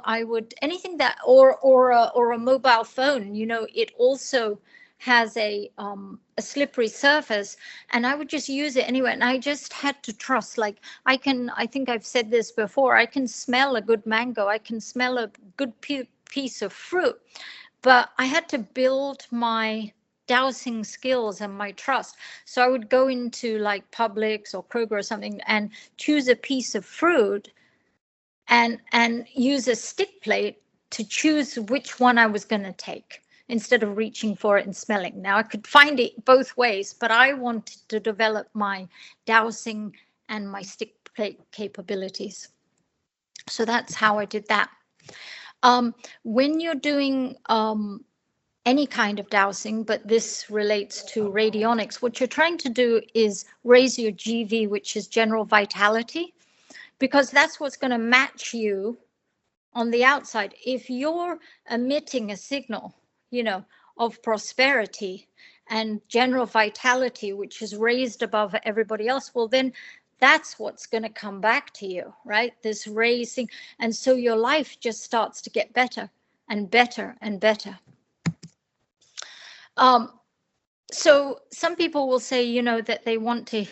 I would, anything that, or a mobile phone. It also has a slippery surface, and I would just use it anyway. And I just had to trust, like I think I've said this before, I can smell a good mango, I can smell a good piece of fruit, but I had to build my dowsing skills and my trust. So I would go into like Publix or Kroger or something and choose a piece of fruit and use a stick plate to choose which one I was going to take. instead of reaching for it and smelling. Now, I could find it both ways, but I wanted to develop my dowsing and my stick plate capabilities. So that's how I did that. When you're doing any kind of dowsing, but this relates to radionics, what you're trying to do is raise your GV, which is general vitality, because that's what's going to match you on the outside. If you're emitting a signal, of prosperity and general vitality, which is raised above everybody else, well, then that's what's going to come back to you, right? This raising. And so your life just starts to get better and better and better. So some people will say, that they want to,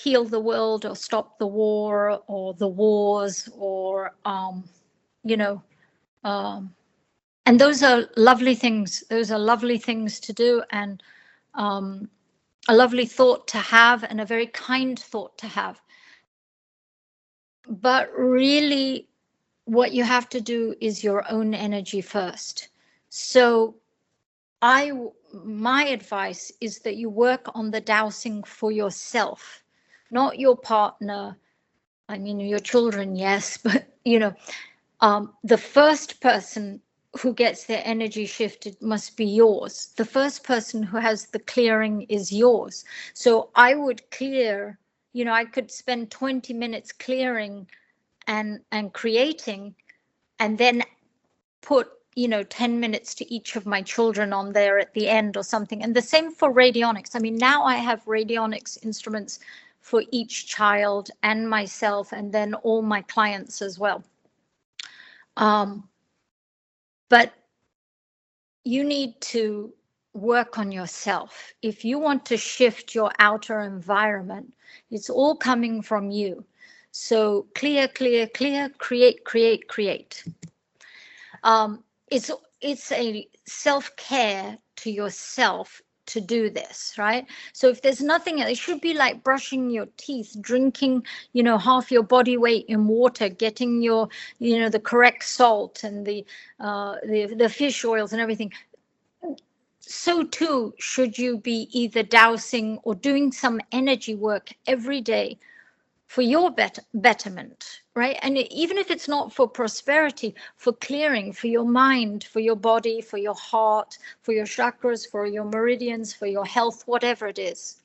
heal the world or stop the war or the wars or, and those are lovely things. Those are lovely things to do, and a lovely thought to have, and a very kind thought to have. But really, what you have to do is your own energy first. So my advice is that you work on the dowsing for yourself, not your partner. I mean, your children, yes, but the first person who gets their energy shifted must be yours. The first person who has the clearing is yours. So I would clear, I could spend 20 minutes clearing and creating, and then put 10 minutes to each of my children on there at the end or something. And the same for radionics. I mean, now I have radionics instruments for each child and myself, and then all my clients as well. But you need to work on yourself. If you want to shift your outer environment, it's all coming from you. So clear, clear, clear, create, create, create. It's a self-care to yourself to do this, right? So if there's nothing, it should be like brushing your teeth, drinking, half your body weight in water, getting your, the correct salt and the fish oils and everything. So too should you be either dowsing or doing some energy work every day for your betterment, right? And even if it's not for prosperity, for clearing, for your mind, for your body, for your heart, for your chakras, for your meridians, for your health, whatever it is.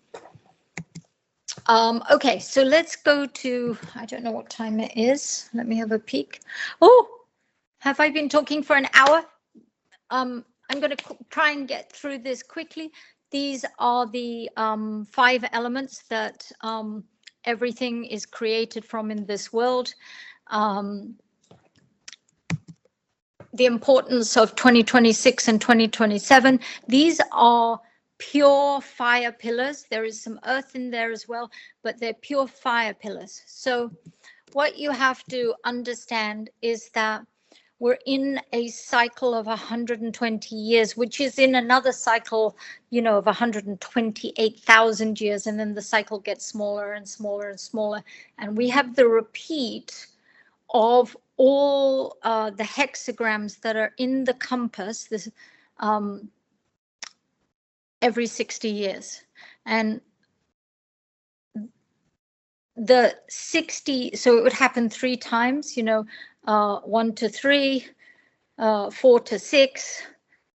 Okay, so let's go to, I don't know what time it is. Let me have a peek. Oh, have I been talking for an hour? I'm going to try and get through this quickly. These are the 5 elements that everything is created from in this world. The importance of 2026 and 2027. These are pure fire pillars. There is some earth in there as well, but they're pure fire pillars. So what you have to understand is that we're in a cycle of 120 years, which is in another cycle, of 128,000 years. And then the cycle gets smaller and smaller and smaller. And we have the repeat of all the hexagrams that are in the compass this, every 60 years. And the 60, so it would happen 3 times, 1 to 3, 4 to 6,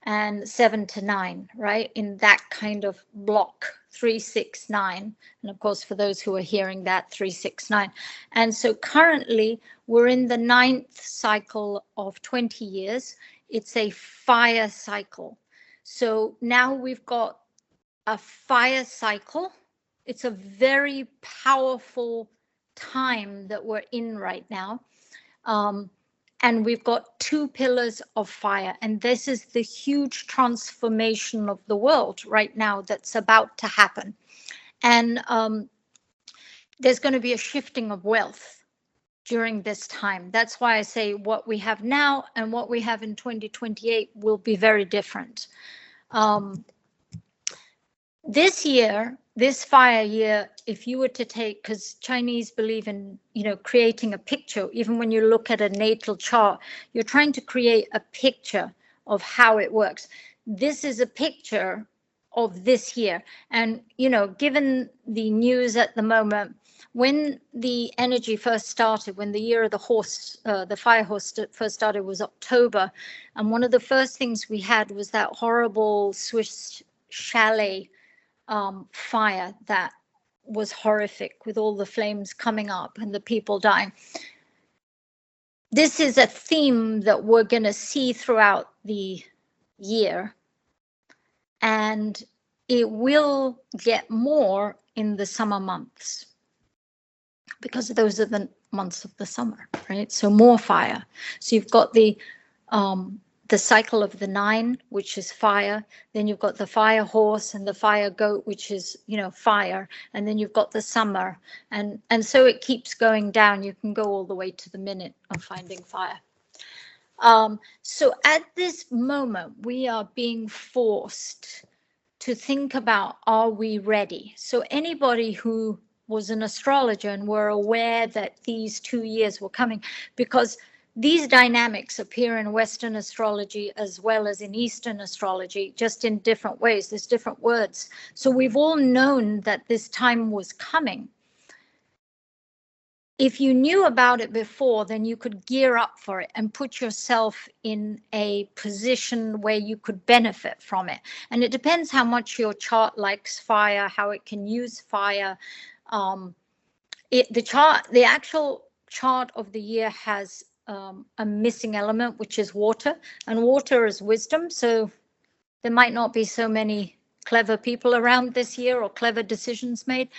and 7 to 9, right? In that kind of block, 3, 6, 9. And of course, for those who are hearing that, 3, 6, 9. And so currently, we're in the 9th cycle of 20 years. It's a fire cycle. So now we've got a fire cycle. It's a very powerful time that we're in right now. And we've got 2 pillars of fire. And this is the huge transformation of the world right now that's about to happen. And there's going to be a shifting of wealth during this time. That's why I say what we have now and what we have in 2028 will be very different. This year, this fire year, if you were to take, because Chinese believe in, creating a picture, even when you look at a natal chart, you're trying to create a picture of how it works. This is a picture of this year. And, given the news at the moment, when the energy first started, when the year of the horse, the fire horse first started was October. And one of the first things we had was that horrible Swiss chalet fire that was horrific, with all the flames coming up and the people dying. This is a theme that we're going to see throughout the year, and it will get more in the summer months, because those are the months of the summer, right? So more fire. So you've got the cycle of the 9, which is fire. Then you've got the fire horse and the fire goat, which is, fire. And then you've got the summer. And so it keeps going down. You can go all the way to the minute of finding fire. So at this moment, we are being forced to think about, are we ready? So anybody who was an astrologer and were aware that these 2 years were coming, because these dynamics appear in Western astrology as well as in Eastern astrology, just in different ways. There's different words. So we've all known that this time was coming. If you knew about it before, then you could gear up for it and put yourself in a position where you could benefit from it. And it depends how much your chart likes fire, how it can use fire. The actual chart of the year has a missing element, which is water, and water is wisdom. So there might not be so many clever people around this year or clever decisions made,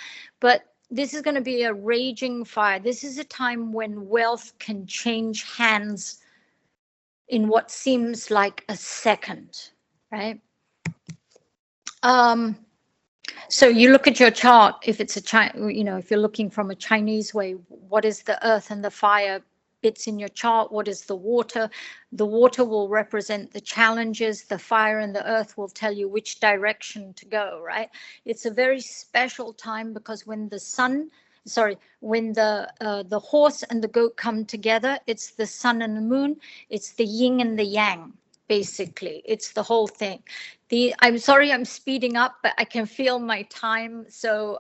but this is going to be a raging fire. This is a time when wealth can change hands in what seems like a second, right? So you look at your chart, if it's if you're looking from a Chinese way, what is the earth and the fire bits in your chart? What is the water? The water will represent the challenges. The fire and the earth will tell you which direction to go, right? It's a very special time, because when the horse and the goat come together, it's the sun and the moon. It's the yin and the yang, basically. It's the whole thing. I'm sorry I'm speeding up, but I can feel my time. So,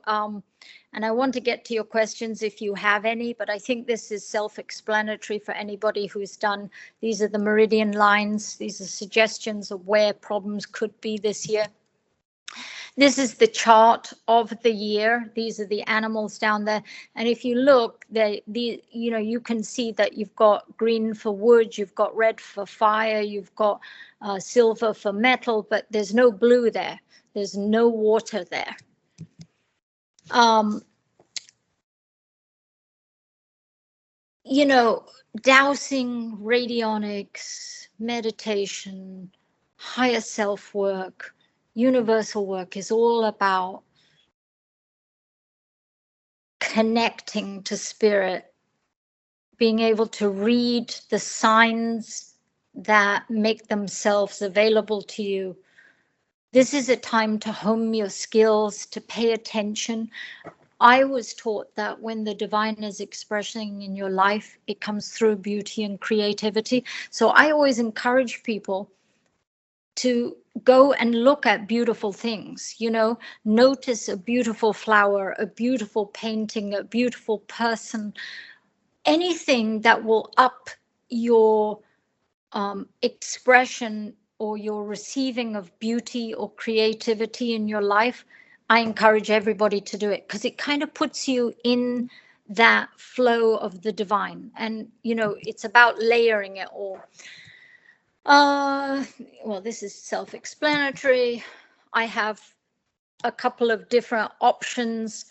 and I want to get to your questions if you have any, but I think this is self-explanatory for anybody who's done. These are the meridian lines. These are suggestions of where problems could be this year. This is the chart of the year. These are the animals down there. And if you look, you can see that you've got green for wood, you've got red for fire, you've got silver for metal, but there's no blue there. There's no water there. Dowsing, radionics, meditation, higher self work, universal work is all about connecting to spirit, being able to read the signs that make themselves available to you. This is a time to hone your skills, to pay attention. I was taught that when the divine is expressing in your life, it comes through beauty and creativity. So I always encourage people to go and look at beautiful things, notice a beautiful flower, a beautiful painting, a beautiful person, anything that will up your expression or your receiving of beauty or creativity in your life. I encourage everybody to do it, because it kind of puts you in that flow of the divine. And, it's about layering it all. Well, this is self-explanatory. I have a couple of different options,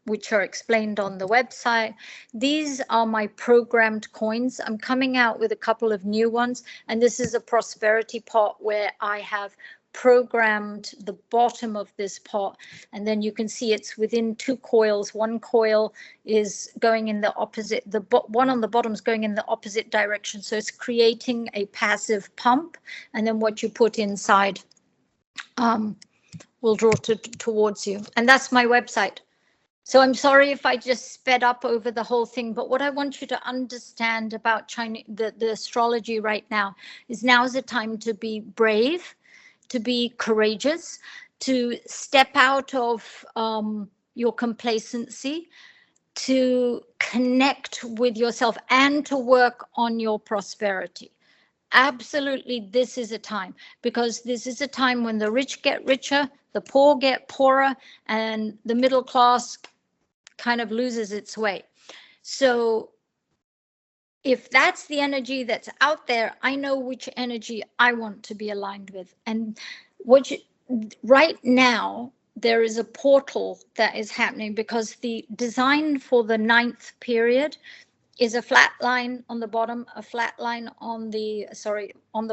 which are explained on the website. These are my programmed coins. I'm coming out with a couple of new ones, and this is a prosperity pot where I have programmed the bottom of this pot, and then you can see it's within 2 coils. One coil is going in the opposite, one on the bottom is going in the opposite direction, so it's creating a passive pump, and then what you put inside will draw towards you. And that's my website, So I'm sorry if I just sped up over the whole thing, but what I want you to understand about China, the astrology right now is a time to be brave, to be courageous, to step out of your complacency, to connect with yourself and to work on your prosperity. Absolutely, this is a time, because this is a time when the rich get richer, the poor get poorer, and the middle class kind of loses its way. So if that's the energy that's out there, I know which energy I want to be aligned with. And right now, there is a portal that is happening, because the design for the 9th period is a flat line on the bottom, a flat line on the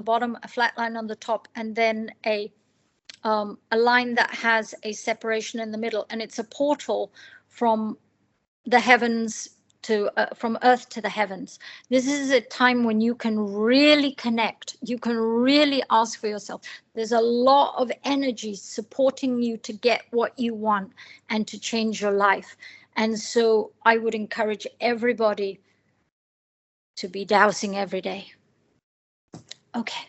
bottom, a flat line on the top, and then a line that has a separation in the middle. And it's a portal from the heavens to from earth to the heavens. This is a time when you can really connect. You can really ask for yourself. There's a lot of energy supporting you to get what you want and to change your life. And so I would encourage everybody to be dowsing every day. Okay.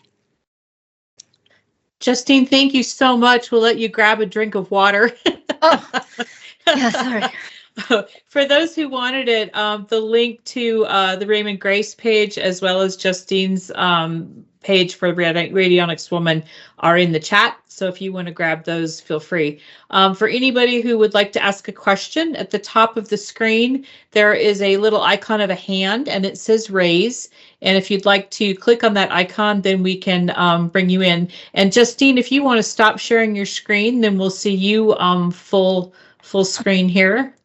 Justine, thank you so much. We'll let you grab a drink of water. Oh, yeah, sorry. For those who wanted it, the link to the Raymond Grace page, as well as Justine's page for Radionics Woman, are in the chat. So if you want to grab those, feel free. For anybody who would like to ask a question, at the top of the screen, there is a little icon of a hand and it says raise. And if you'd like to click on that icon, then we can bring you in. And Justine, if you want to stop sharing your screen, then we'll see you full screen here.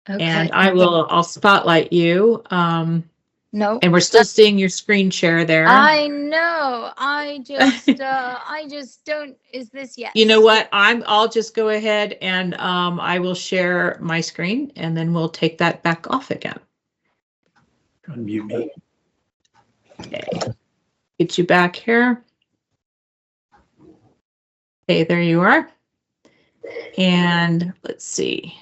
Okay. And I'll spotlight you. No. And we're still seeing your screen share there. I know. I just don't. Is this yes? You know what? I'll just go ahead and I will share my screen, and then we'll take that back off again. Unmute me. Okay. Get you back here. Okay, there you are. And let's see.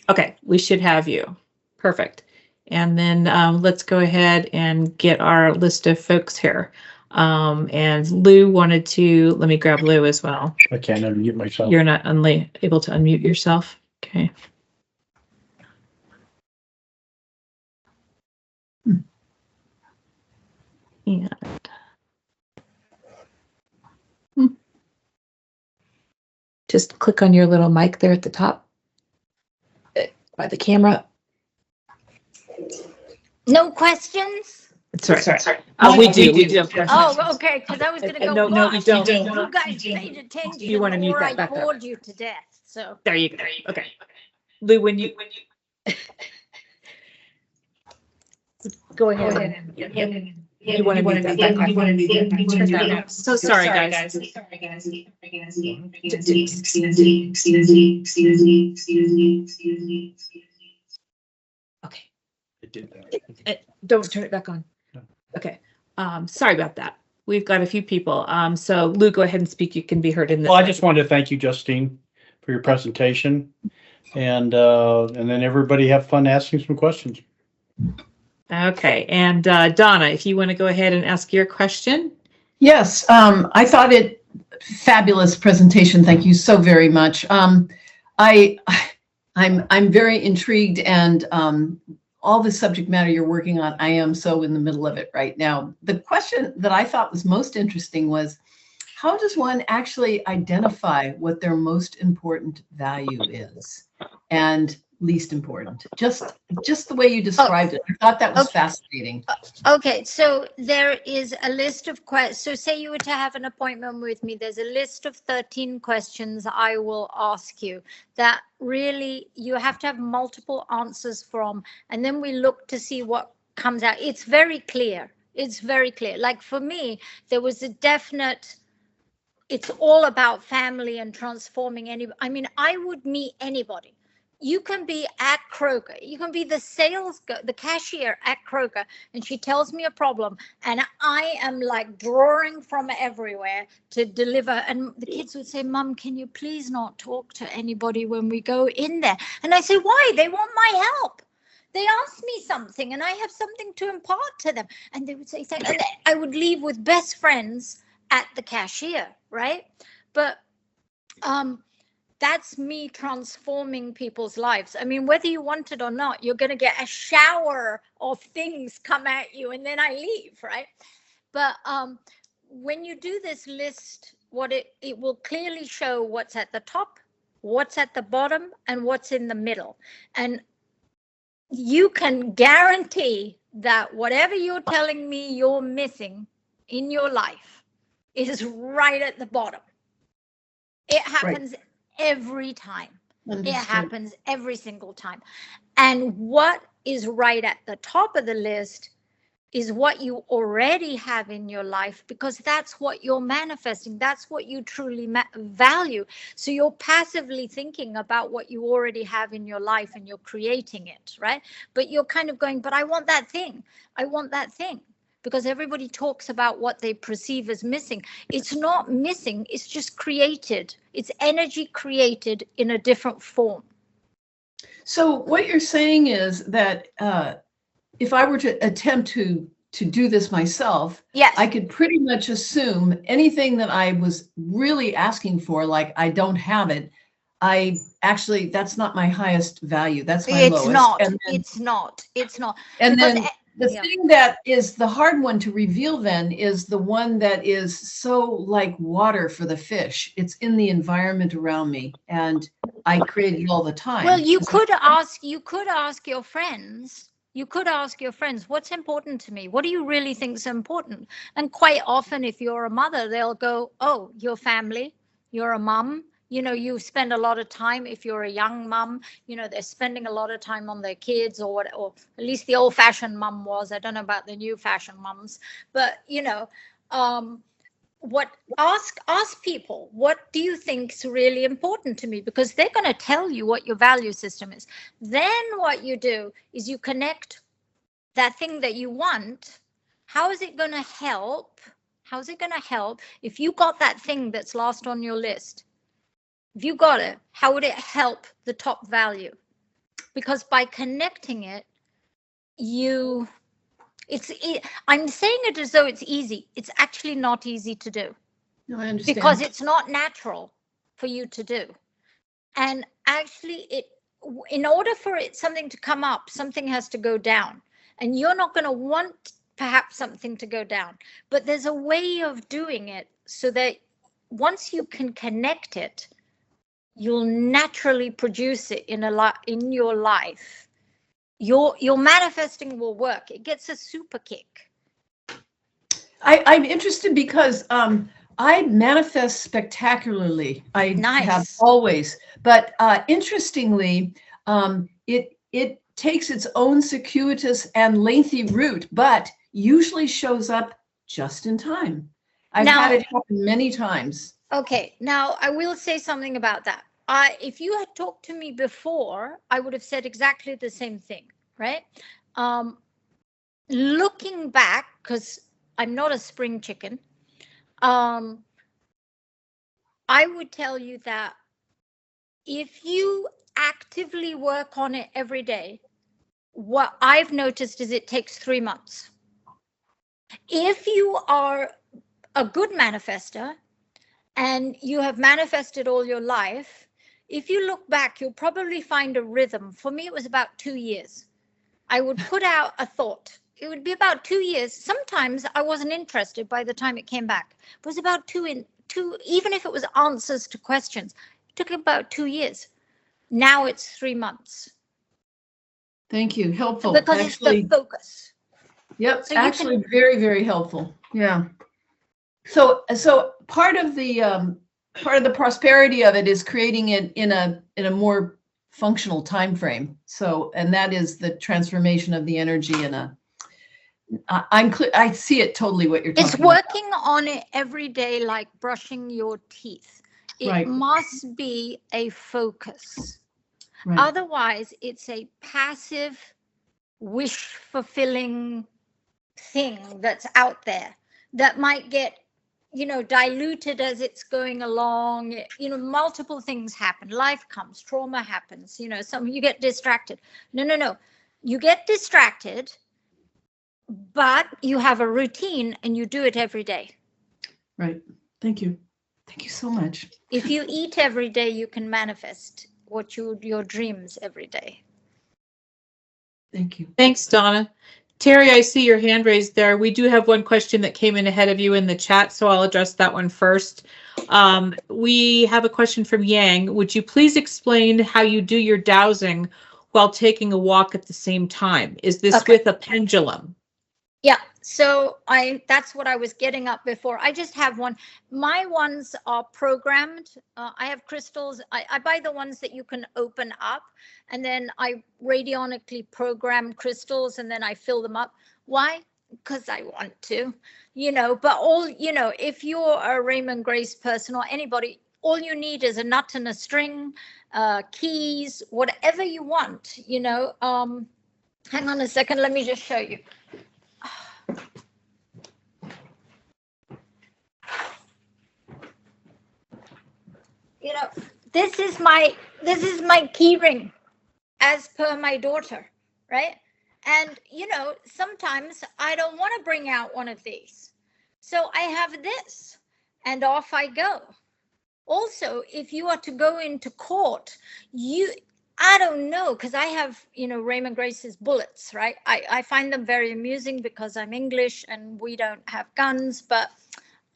Okay, we should have you. Perfect. And then let's go ahead and get our list of folks here. And Lou wanted to, let me grab Lou as well. I can't unmute myself. You're not able to unmute yourself. Okay. And just click on your little mic there at the top by the camera. No questions? That's right. We do. Oh, okay. Because I was going to go. No, we don't. You guys paid attention. You want to mute that back I bored you to death. So there you go. Okay. Lou, when you go ahead. You want to mute that back on. So sorry, guys. Okay. It did that. Don't turn it back on. No. Okay. Sorry about that. We've got a few people. So Lou, go ahead and speak. You can be heard in this. Well, I just wanted to thank you, Justine, for your presentation, and then everybody have fun asking some questions. Okay. And Donna, if you want to go ahead and ask your question. Yes, I thought it fabulous presentation. Thank you so very much. I'm very intrigued, and all the subject matter you're working on, I am so in the middle of it right now. The question that I thought was most interesting was, how does one actually identify what their most important value is and least important? Just the way you described it. I thought that was fascinating. okay, so there is a list of questions. So say you were to have an appointment with me, there's a list of 13 questions I will ask you that really you have to have multiple answers from, and then we look to see what comes out. It's very clear. It's very clear. Like for me, there was a definite, it's all about family and transforming I mean, I would meet anybody. You can be at Kroger. You can be the cashier at Kroger, and she tells me a problem, and I am like drawing from everywhere to deliver. And the kids would say, "Mom, can you please not talk to anybody when we go in there?" And I say, "Why? They want my help. They asked me something, and I have something to impart to them." And they would say, "Thank." And I would leave with best friends at the cashier, right? But that's me transforming people's lives. I mean, whether you want it or not, you're going to get a shower of things come at you, and then I leave, right? But when you do this list, what it will clearly show what's at the top, what's at the bottom, and what's in the middle. And you can guarantee that whatever you're telling me you're missing in your life is right at the bottom. It happens every time. Understood. It happens every single time. And what is right at the top of the list is what you already have in your life, because that's what you're manifesting. That's what you truly value. So you're passively thinking about what you already have in your life, and you're creating it, right? But you're kind of going, but I want that thing. I want that thing. Because everybody talks about what they perceive as missing. It's not missing, it's just created. It's energy created in a different form. So what you're saying is that if I were to attempt to do this myself, Yes. I could pretty much assume anything that I was really asking for, like I don't have it, that's not my highest value. That's my lowest. It's not. And Because then the thing that is the hard one to reveal then is the one that is so like water for the fish. It's in the environment around me, and I create it all the time. Well, you could ask your friends. You could ask your friends, what's important to me? What do you really think is important? And quite often, if you're a mother, they'll go, oh, your family, you're a mom. You know, you spend a lot of time, if you're a young mom, you know, they're spending a lot of time on their kids, or at least the old fashioned mom was. I don't know about the new fashioned moms, but, you know, ask people, what do you think is really important to me? Because they're going to tell you what your value system is. Then what you do is you connect that thing that you want. How is it going to help? How's it going to help if you got that thing that's last on your list? If you got it, how would it help the top value? Because by connecting it, I'm saying it as though it's easy. It's actually not easy to do. No, I understand. Because it's not natural for you to do. And actually, in order for something to come up, something has to go down. And you're not going to want perhaps something to go down. But there's a way of doing it so that once you can connect it, you'll naturally produce it in your life. Your manifesting will work. It gets a super kick. I'm interested because I manifest spectacularly. I have always, but interestingly, it takes its own circuitous and lengthy route, but usually shows up just in time. I've had it happen many times. Okay, now I will say something about that. If you had talked to me before, I would have said exactly the same thing, right? Looking back, because I'm not a spring chicken, I would tell you that if you actively work on it every day, what I've noticed is it takes 3 months. If you are a good manifester and you have manifested all your life, if you look back, you'll probably find a rhythm. For me, it was about 2 years. I would put out a thought. It would be about 2 years. Sometimes I wasn't interested by the time it came back. It was about two, even if it was answers to questions, it took about 2 years. Now it's 3 months. Thank you. Helpful. Because actually, it's the focus. Yep. So actually, very, very helpful. Yeah. So part of the prosperity of it is creating it in a more functional time frame. So, and that is the transformation of the energy in a. I see it totally what you're talking about. It's working on it every day, like brushing your teeth. It must be a focus. Right. Otherwise, it's a passive, wish-fulfilling thing that's out there that might get, diluted as it's going along. Multiple things happen. Life comes, trauma happens, you get distracted. No. You get distracted, but you have a routine and you do it every day. Right. Thank you. Thank you so much. If you eat every day, you can manifest your dreams every day. Thank you. Thanks, Donna. Terry, I see your hand raised there. We do have one question that came in ahead of you in the chat, so I'll address that one first. We have a question from Yang. Would you please explain how you do your dowsing while taking a walk at the same time? Is this with a pendulum? Yeah, so that's what I was getting up before. I just have one. My ones are programmed. I have crystals. I buy the ones that you can open up, and then I radionically program crystals, and then I fill them up. Why? Because I want to, but if you're a Raymond Grace person or anybody, all you need is a nut and a string, keys, whatever you want, hang on a second. Let me just show you. This is my key ring as per my daughter, right? And sometimes I don't want to bring out one of these, so I have this and off I go. Also, if you are to go into court, I don't know, because I have Raymond Grace's bullets, right? I find them very amusing because I'm English and we don't have guns, but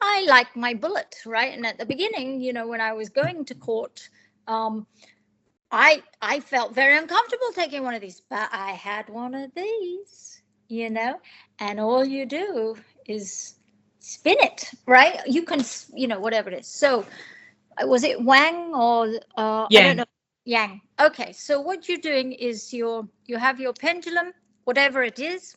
I like my bullet, right? And at the beginning, when I was going to court, I felt very uncomfortable taking one of these, but I had one of these, and all you do is spin it, right? You can, whatever it is. So was it Wang or Yang. I don't know. Yang. Okay, so what you're doing is you have your pendulum, whatever it is,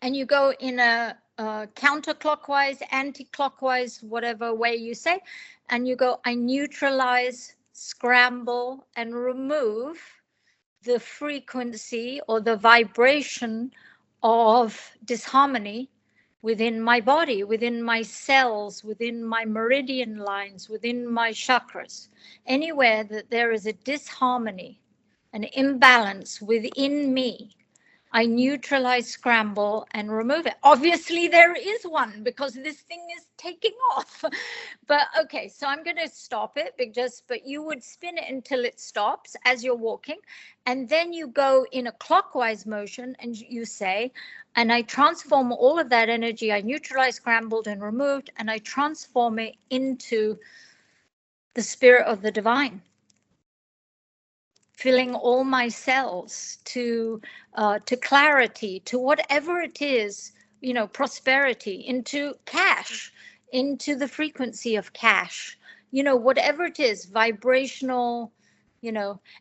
and you go in a counterclockwise, anti-clockwise, whatever way you say, and you go, I neutralize, scramble, and remove the frequency or the vibration of disharmony within my body, within my cells, within my meridian lines, within my chakras. Anywhere that there is a disharmony, an imbalance within me, I neutralize, scramble, and remove it. Obviously, there is one because this thing is taking off. But okay, so I'm going to stop it, but you would spin it until it stops as you're walking. And then you go in a clockwise motion and you say, and I transform all of that energy. I neutralized, scrambled, and removed, and I transform it into the spirit of the divine, filling all my cells to clarity, to whatever it is, prosperity, into cash, into the frequency of cash, whatever it is, vibrational,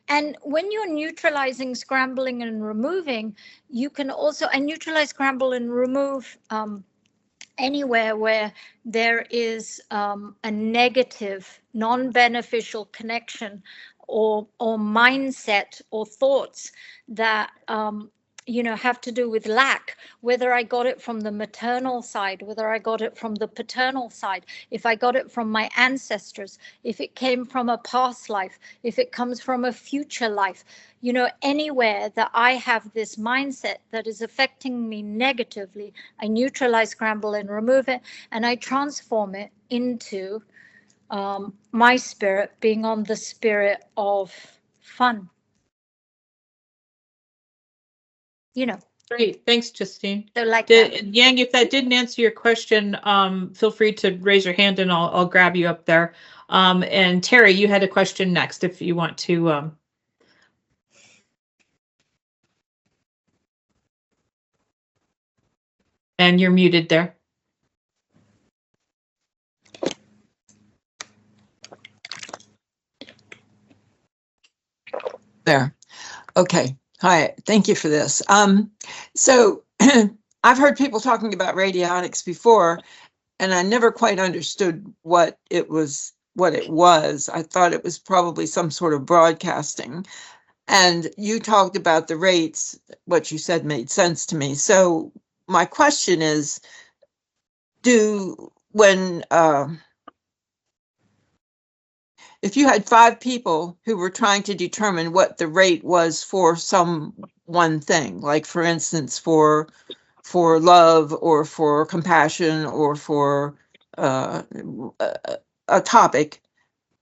and when you're neutralizing, scrambling, and removing, you can also, and neutralize, scramble, and remove anywhere where there is a negative, non-beneficial connection or mindset or thoughts that have to do with lack, whether I got it from the maternal side, whether I got it from the paternal side, if I got it from my ancestors, if it came from a past life, if it comes from a future life, anywhere that I have this mindset that is affecting me negatively, I neutralize, scramble, and remove it, and I transform it into my spirit being on the spirit of fun. Great. Thanks, Justine. So like Yang, if that didn't answer your question, feel free to raise your hand and I'll grab you up there. And Terry, you had a question next if you want to. And you're muted there. There. Okay. Hi. Thank you for this. So I've heard people talking about radionics before, and I never quite understood what it was what it was. I thought it was probably some sort of broadcasting. And you talked about the rates. What you said made sense to me. So my question is, if you had 5 people who were trying to determine what the rate was for some one thing, like for instance, for love or for compassion or for a topic,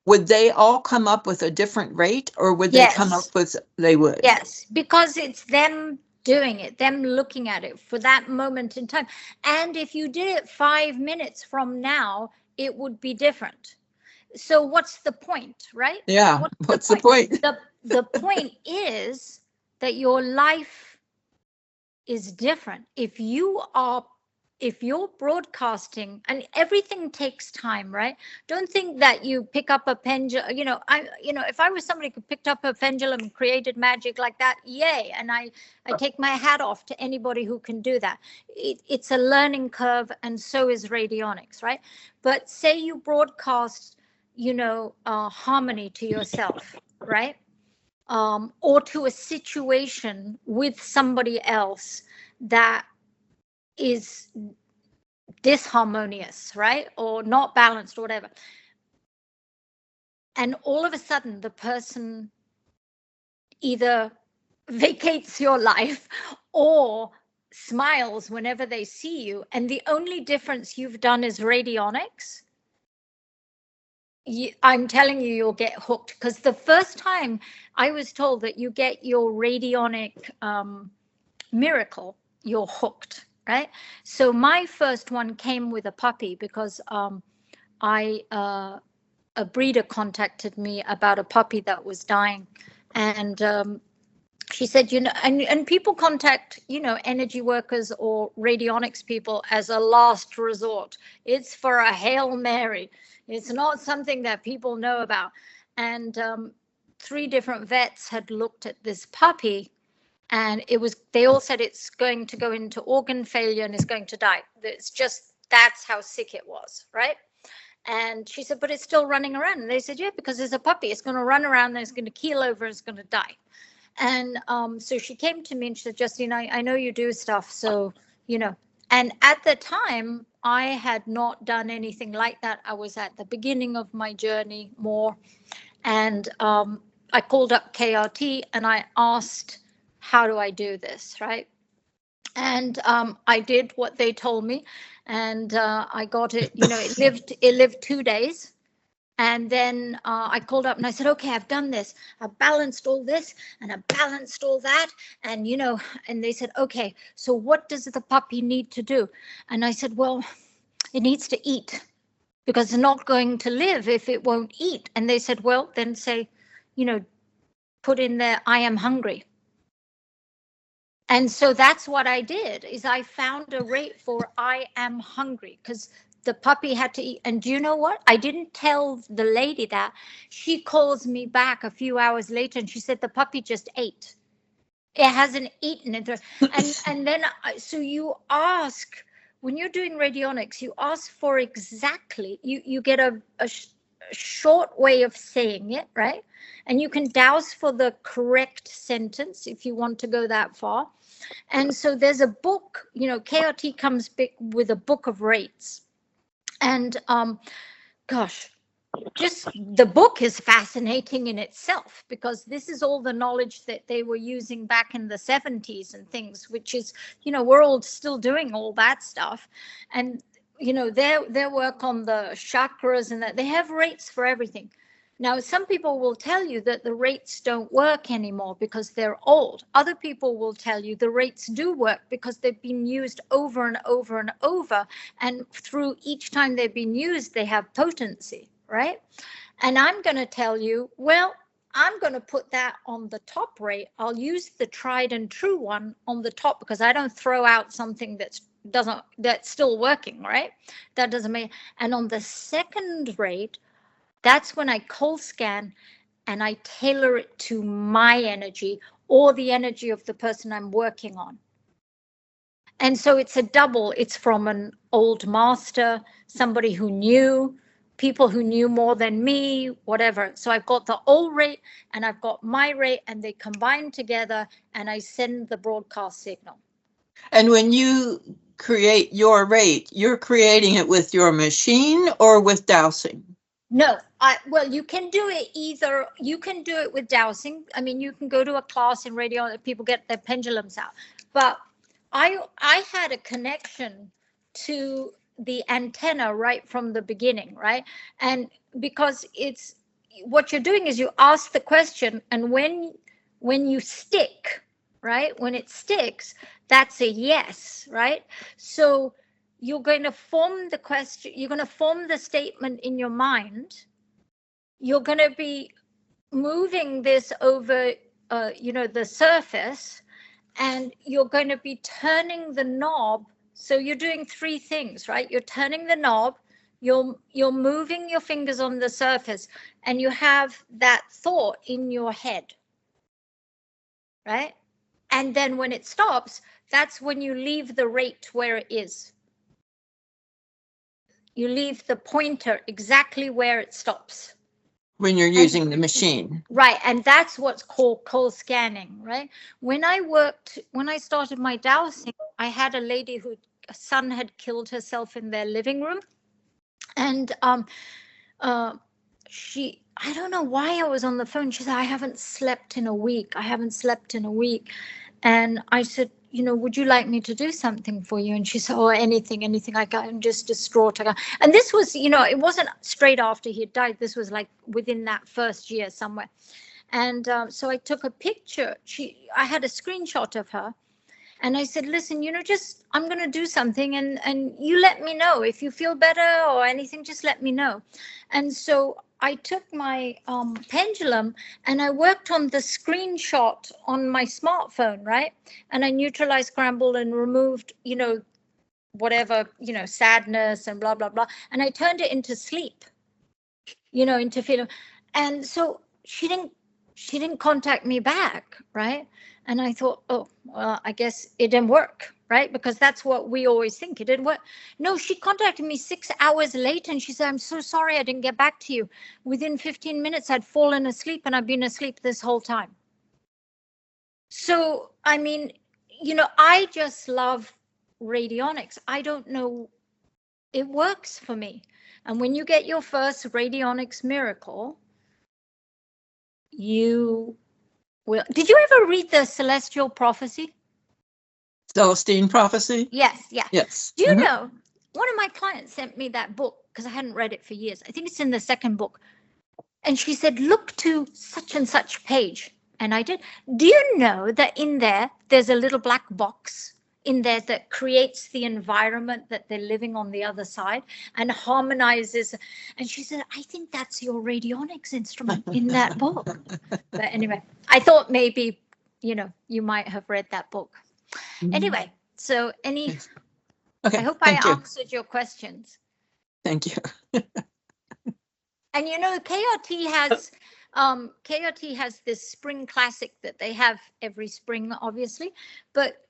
would they all come up with a different rate, or would they come up Yes. with, they would? Yes, because it's them doing it, them looking at it for that moment in time. And if you did it 5 minutes from now, it would be different. So what's the point, right? Yeah, what's the point? The point is that your life is different. If you're broadcasting, and everything takes time, right? Don't think that you pick up a pendulum, if I was somebody who picked up a pendulum and created magic like that, yay. And I take my hat off to anybody who can do that. It's a learning curve, and so is radionics, right? But say you broadcast, harmony to yourself, right? Or to a situation with somebody else that is disharmonious, right? Or not balanced or whatever. And all of a sudden, the person either vacates your life or smiles whenever they see you. And the only difference you've done is radionics. I'm telling you, you'll get hooked, because the first time I was told that you get your radionic miracle, you're hooked, right? So my first one came with a puppy, because a breeder contacted me about a puppy that was dying, and she said, and people contact, energy workers or radionics people as a last resort. It's for a Hail Mary. It's not something that people know about. And 3 different vets had looked at this puppy, and they all said it's going to go into organ failure and is going to die. That's how sick it was, right? And she said, but it's still running around. And they said, yeah, because there's a puppy. It's going to run around, and it's going to keel over, and it's going to die. And so she came to me and she said, Justine, I know you do stuff. So, and at the time, I had not done anything like that. I was at the beginning of my journey more. And I called up KRT and I asked, how do I do this, right? And I did what they told me, and I got it. It lived 2 days. And then I called up and I said, okay, I've done this. I've balanced all this and I've balanced all that. And, and they said, okay, so what does the puppy need to do? And I said, well, it needs to eat, because it's not going to live if it won't eat. And they said, well, then say, put in there, I am hungry. And so that's what I did, is I found a rate for I am hungry, because the puppy had to eat. And do you know what? I didn't tell the lady that. She calls me back a few hours later and she said the puppy just ate. It hasn't eaten it. And then, so you ask, when you're doing radionics, you ask for exactly, you get a short way of saying it, right? And you can douse for the correct sentence if you want to go that far. And so there's a book, KRT comes big with a book of rates. And just the book is fascinating in itself, because this is all the knowledge that they were using back in the 70s and things, which is, we're all still doing all that stuff. And, their work on the chakras and that, they have rates for everything. Now, some people will tell you that the rates don't work anymore because they're old. Other people will tell you the rates do work because they've been used over and over and over. And through each time they've been used, they have potency, right? And I'm going to tell you, well, I'm going to put that on the top rate. I'll use the tried and true one on the top, because I don't throw out something that's still working, right? That doesn't mean. And on the second rate, that's when I cold scan and I tailor it to my energy or the energy of the person I'm working on. And so it's a double. It's from an old master, somebody who knew, people who knew more than me, whatever. So I've got the old rate and I've got my rate, and they combine together, and I send the broadcast signal. And when you create your rate, you're creating it with your machine or with dowsing? No, well, you can do it either. You can do it with dowsing. I mean, you can go to a class in radio, people get their pendulums out. But I had a connection to the antenna right from the beginning, right? And because it's what you're doing is you ask the question, and when you stick, right? When it sticks, that's a yes, right? So you're going to form the question, you're going to form the statement in your mind. You're going to be moving this over, the surface, and you're going to be turning the knob. So you're doing three things, right? You're turning the knob, you're moving your fingers on the surface, and you have that thought in your head, right? And then when it stops, that's when you leave the rate where it is. You leave the pointer exactly where it stops. When you're using the machine. Right, and that's what's called cold scanning, right? When I started my dowsing, I had a lady whose son had killed herself in their living room. And I don't know why I was on the phone. She said, I haven't slept in a week. And I said, would you like me to do something for you? And she said, oh, anything. I'm just distraught. And this was, it wasn't straight after he had died. This was like within that first year somewhere. And so I took a picture. I had a screenshot of her. And I said, listen, I'm going to do something, and you let me know if you feel better or anything, just let me know. And so I took my pendulum and I worked on the screenshot on my smartphone, right? And I neutralized, scrambled, and removed, whatever, sadness and blah, blah, blah. And I turned it into sleep, into feeling. And so she didn't contact me back, right? And I thought, oh, well, I guess it didn't work, right? Because that's what we always think. It didn't work. No, she contacted me 6 hours later and she said, I'm so sorry I didn't get back to you. Within 15 minutes, I'd fallen asleep, and I've been asleep this whole time. So, I mean, I just love radionics. I don't know, it works for me. And when you get your first radionics miracle, you will. Did you ever read the Celestial Prophecy? Celestine Prophecy? Yes, yeah. Yes. Do you know, one of my clients sent me that book because I hadn't read it for years. I think it's in the second book. And she said, look to such and such page. And I did. Do you know that in there's a little black box in there that creates the environment that they're living on the other side and harmonizes? And she said, I think that's your radionics instrument in that book. But anyway, I thought maybe, you might have read that book. Anyway, so Okay, I hope thank you. answered your questions. Thank you. And KRT has this spring classic that they have every spring, obviously. But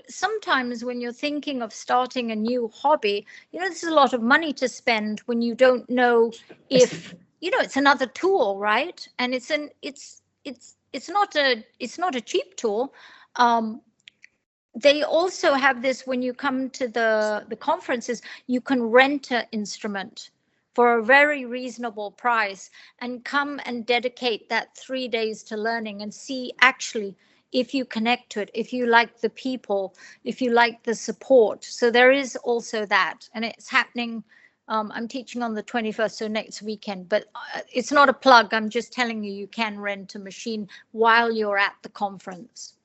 sometimes when you're thinking of starting a new hobby, this is a lot of money to spend when you don't know if, it's another tool, right? And it's not a cheap tool. They also have this when you come to the conferences, you can rent an instrument for a very reasonable price and come and dedicate that 3 days to learning and see actually if you connect to it, if you like the people, if you like the support. So there is also that, and it's happening. I'm teaching on the 21st, so next weekend, but it's not a plug. I'm just telling you can rent a machine while you're at the conference.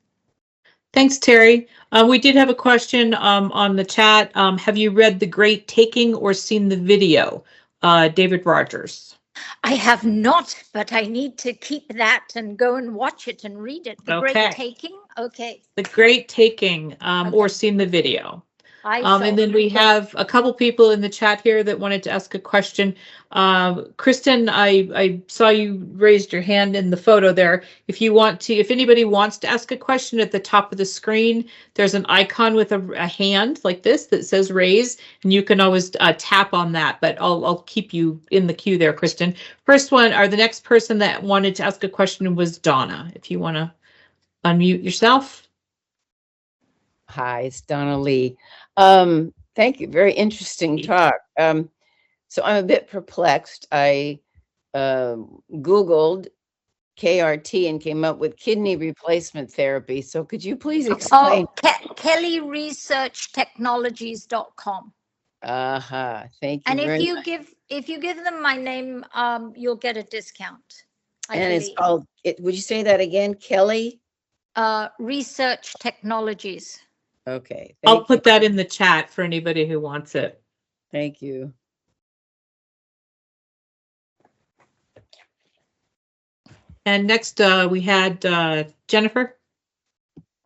Thanks, Terry. We did have a question on the chat. Have you read The Great Taking or seen the video? David Rogers. I have not, but I need to keep that and go and watch it and read it. The Great Taking? Okay. The Great Taking, Okay. or seen the video. And then we have a couple people in the chat here that wanted to ask a question. Kristen, I saw you raised your hand in the photo there. If anybody wants to ask a question, at the top of the screen, there's an icon with a hand like this that says raise, and you can always tap on that, but I'll keep you in the queue there, Kristen. The next person that wanted to ask a question was Donna. If you want to unmute yourself. Hi, it's Donna Lee. Thank you. Very interesting talk. So I'm a bit perplexed. I Googled KRT and came up with kidney replacement therapy. So could you please explain? kellyresearchtechnologies.com. Thank you. And very if much. you give them my name, you'll get a discount. And it's called, would you say that again, Kelly? Research Technologies. Okay. I'll put that in the chat for anybody who wants it. Thank you. And next we had Jennifer.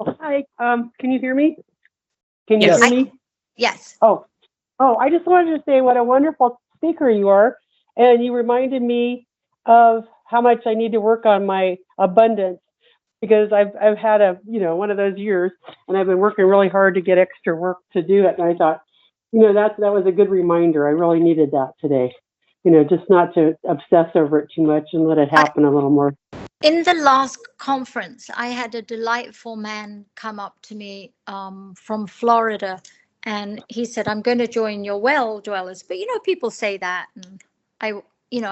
Hi, can you hear me? Can you Yes. hear me? Yes. Oh, I just wanted to say what a wonderful speaker you are. And you reminded me of how much I need to work on my abundance, because I've had one of those years, and I've been working really hard to get extra work to do it. And I thought, that was a good reminder. I really needed that today. Just not to obsess over it too much and let it happen a little more. In the last conference, I had a delightful man come up to me from Florida, and he said, "I'm going to join your well dwellers." But people say that, and I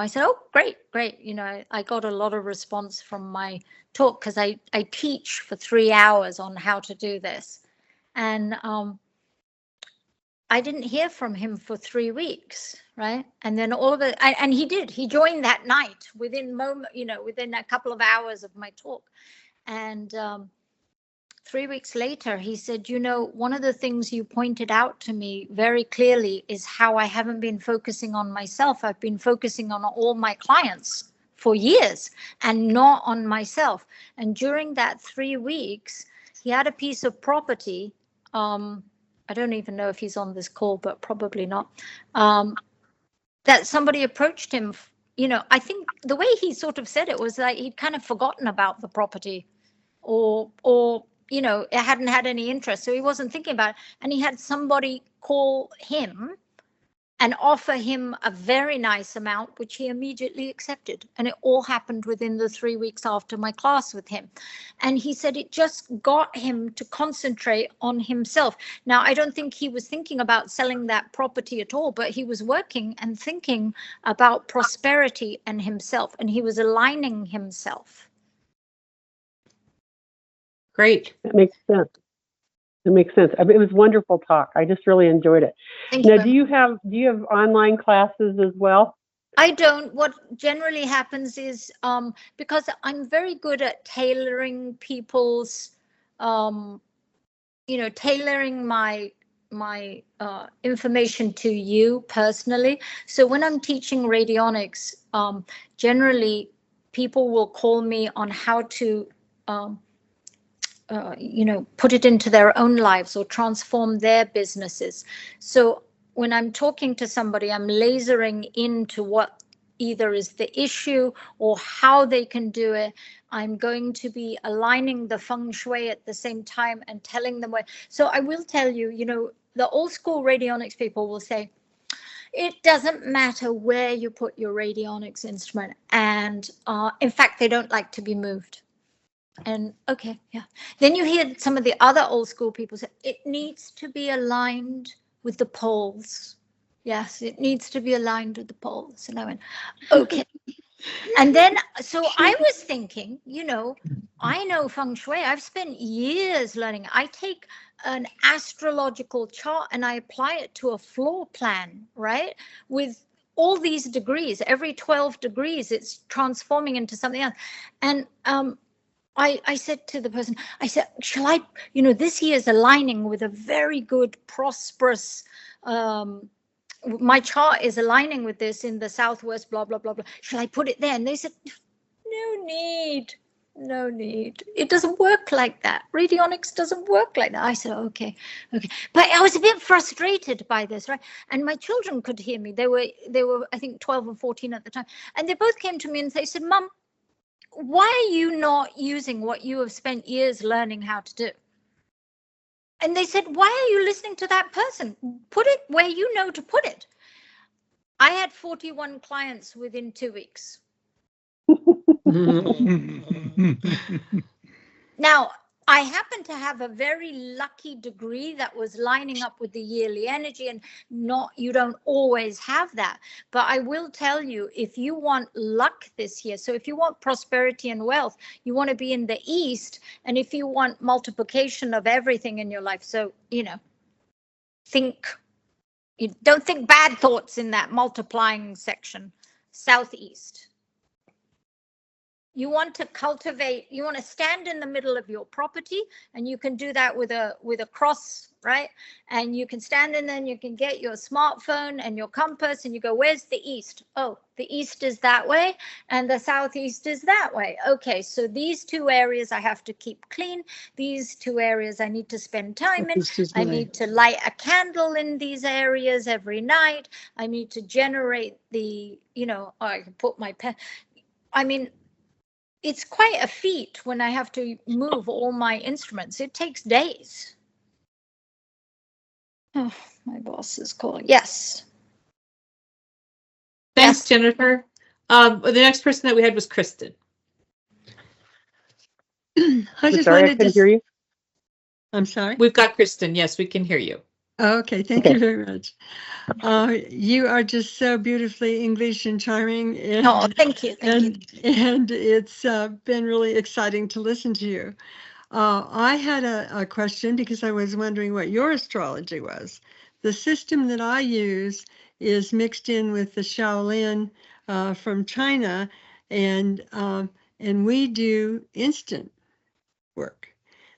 said, "Oh, great. I got a lot of response from my talk, because I teach for 3 hours on how to do this, and I didn't hear from him for 3 weeks, right? And then all of it, and he joined that night within a couple of hours of my talk. And 3 weeks later, he said, one of the things you pointed out to me very clearly is how I haven't been focusing on myself. I've been focusing on all my clients for years and not on myself. And during that 3 weeks, he had a piece of property. I don't even know if he's on this call, but probably not. That somebody approached him. I think the way he sort of said it was like he'd kind of forgotten about the property, or it hadn't had any interest, so he wasn't thinking about it. And he had somebody call him and offer him a very nice amount, which he immediately accepted. And it all happened within the 3 weeks after my class with him. And he said it just got him to concentrate on himself. Now, I don't think he was thinking about selling that property at all, but he was working and thinking about prosperity and himself, and he was aligning himself. Great. That makes sense. It makes sense. I mean, it was a wonderful talk. I just really enjoyed it. Now, do you have online classes as well? I don't. What generally happens is because I'm very good at tailoring people's, tailoring my information to you personally. So when I'm teaching radionics, generally people will call me on how to put it into their own lives or transform their businesses. So when I'm talking to somebody, I'm lasering into what either is the issue or how they can do it. I'm going to be aligning the feng shui at the same time and telling them where. So I will tell you, the old school radionics people will say, it doesn't matter where you put your radionics instrument. And in fact, they don't like to be moved. And okay, yeah. Then you hear some of the other old school people say, it needs to be aligned with the poles. Yes, it needs to be aligned with the poles. And I went, okay. And then, so I was thinking, I know feng shui. I've spent years learning. I take an astrological chart and I apply it to a floor plan, right? With all these degrees, every 12 degrees, it's transforming into something else. And I said to the person, I said, shall I, this year is aligning with a very good, prosperous, my chart is aligning with this in the Southwest, blah, blah, blah, blah. Shall I put it there? And they said, no need. No need. It doesn't work like that. Radionics doesn't work like that. I said, okay. But I was a bit frustrated by this, right? And my children could hear me. They were, I think, 12 or 14 at the time. And they both came to me and they said, Mum, why are you not using what you have spent years learning how to do? And they said, why are you listening to that person? Put it where you know to put it. I had 41 clients within 2 weeks. Now, I happen to have a very lucky degree that was lining up with the yearly energy, and you don't always have that. But I will tell you, if you want luck this year, so if you want prosperity and wealth, you want to be in the East. And if you want multiplication of everything in your life, so, don't think bad thoughts in that multiplying section, Southeast. You want to cultivate, you want to stand in the middle of your property, and you can do that with a cross, right? And you can stand in there and you can get your smartphone and your compass and you go, where's the East? Oh, the East is that way and the Southeast is that way. Okay, so these two areas I have to keep clean. These two areres I need to spend time in. I need to light a candle in these areas every night. I need to generate the, I can put my pen. I mean, it's quite a feat when I have to move all my instruments. It takes days. Oh, my boss is calling. Yes. Thanks, Yes. Jennifer. The next person that we had was Kristen. I just Sorry, I wanted couldn't to. hear you. I'm sorry. We've got Kristen. Yes, we can hear you. Okay, thank you very much. You are just so beautifully English and charming. And, Oh, thank you. Thank you. And it's been really exciting to listen to you. I had a question because I was wondering what your astrology was. The system that I use is mixed in with the Shaolin from China, and we do instant work.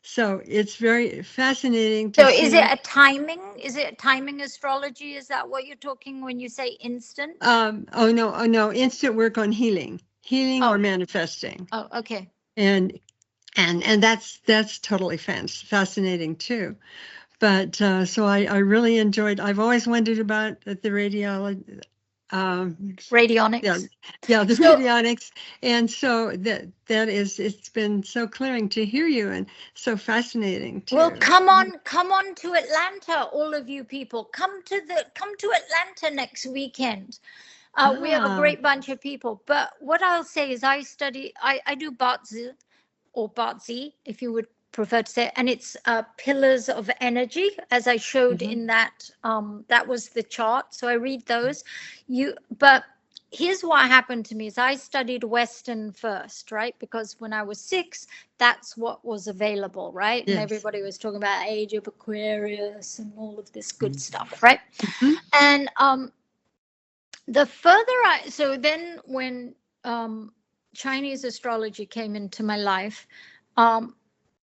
So it's very fascinating to So see. is it a timing? Is it a timing astrology? Is that what you're talking when you say instant? Oh no, instant work on healing Oh. or manifesting. Oh, okay. And that's totally fascinating too. But so I really enjoyed. I've always wondered about the radiology. Radionics. Yeah, the So- radionics, and so that is, it's been so clearing to hear you and so fascinating too. Well, come on to Atlanta, all of you people. Come to Atlanta next weekend. We have a great bunch of people. But what I'll say is I do Bartzi, or Bartzi, if you would prefer to say it, and it's pillars of energy, as I showed in that, that was the chart. So I read those. But here's what happened to me is I studied Western first, right? Because when I was 6, that's what was available, right? Yes. And everybody was talking about Age of Aquarius and all of this good stuff, right? Mhm. And the further so then when Chinese astrology came into my life,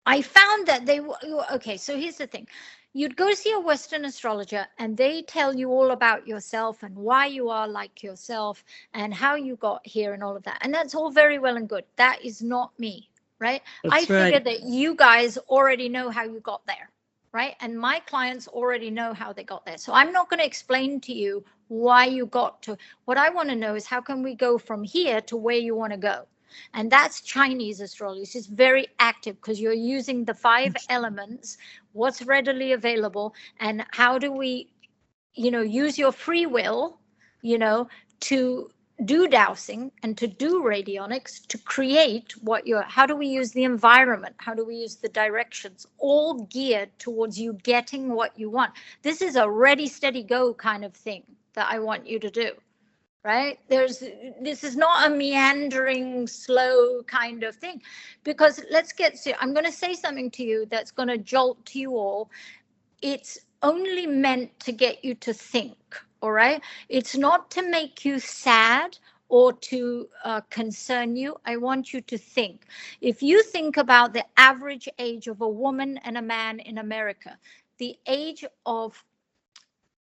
I found that they were, okay, so here's the thing. You'd go see a Western astrologer and they tell you all about yourself and why you are like yourself and how you got here and all of that. And that's all very well and good. That is not me, right? I figure that you guys already know how you got there, right? And my clients already know how they got there. So I'm not going to explain to you why you got to. What I want to know is how can we go from here to where you want to go? And that's Chinese astrology. It's just very active because you're using the 5 elements, what's readily available, and how do we, use your free will, to do dowsing and to do radionics, to create how do we use the environment? How do we use the directions? All geared towards you getting what you want. This is a ready, steady, go kind of thing that I want you to do. Right? This is not a meandering, slow kind of thing, because let's get serious. I'm going to say something to you that's going to jolt to you all. It's only meant to get you to think. All right. It's not to make you sad or to concern you. I want you to think. If you think about the average age of a woman and a man in America, the age of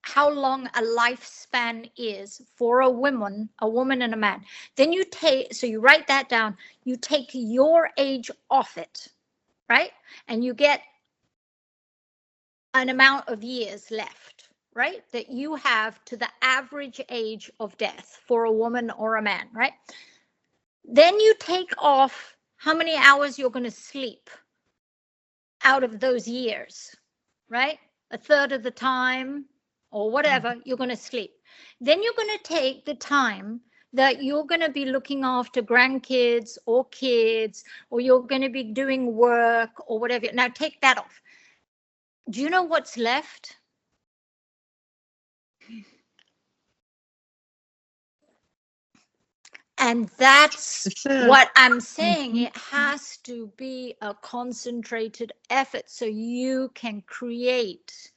how long a lifespan is for a woman and a man. Then you take, so you write that down, you take your age off it, right? And you get an amount of years left, right? That you have to the average age of death for a woman or a man, right? Then you take off how many hours you're going to sleep out of those years, right? A third of the time or whatever you're going to sleep. Then you're going to take the time that you're going to be looking after grandkids or kids, or you're going to be doing work or whatever. Now take that off. Do you know what's left? And that's what I'm saying. It has to be a concentrated effort so you can create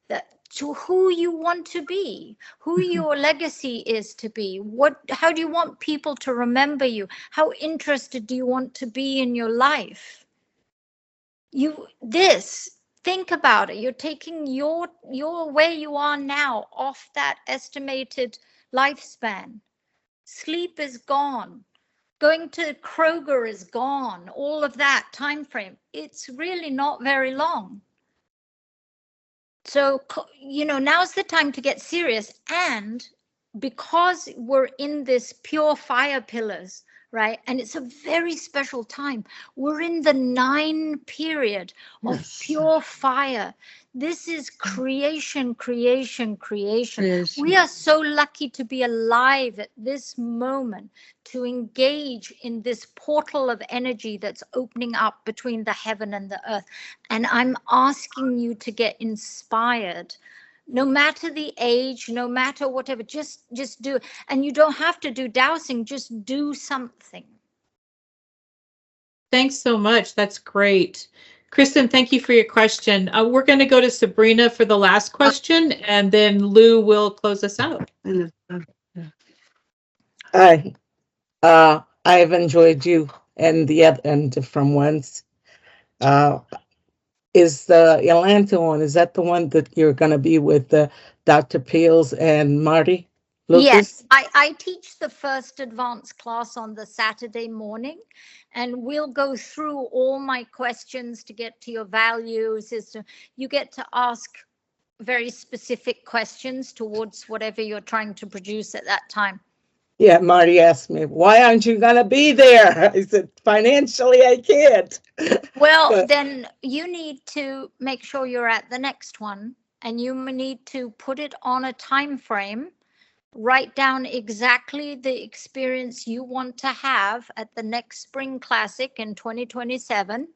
that to who you want to be, who your legacy is to be. How do you want people to remember you? How interested do you want to be in your life? Think about it. You're taking your where you are now off that estimated lifespan. Sleep is gone. Going to Kroger is gone. All of that time frame. It's really not very long. So, now's the time to get serious. And because we're in this pure fire pillars, right? And it's a very special time. We're in the 9 period of pure fire. This is creation. Yes. We are so lucky to be alive at this moment, to engage in this portal of energy that's opening up between the heaven and the earth. And I'm asking you to get inspired. No matter the age, no matter whatever, just do it. And you don't have to do dowsing, just do something. Thanks so much. That's great. Kristen, thank you for your question. We're going to go to Sabrina for the last question, and then Lou will close us out. Hi, I've enjoyed you and the other and different ones. Is the Atlanta one, is that the one that you're going to be with Dr. Peels and Marty Lucas? Yes, I teach the first advanced class on the Saturday morning, and we'll go through all my questions to get to your values. You get to ask very specific questions towards whatever you're trying to produce at that time. Yeah, Marty asked me, why aren't you going to be there? I said, financially, I can't. Well, then you need to make sure you're at the next one, and you need to put it on a time frame. Write down exactly the experience you want to have at the next Spring Classic in 2027.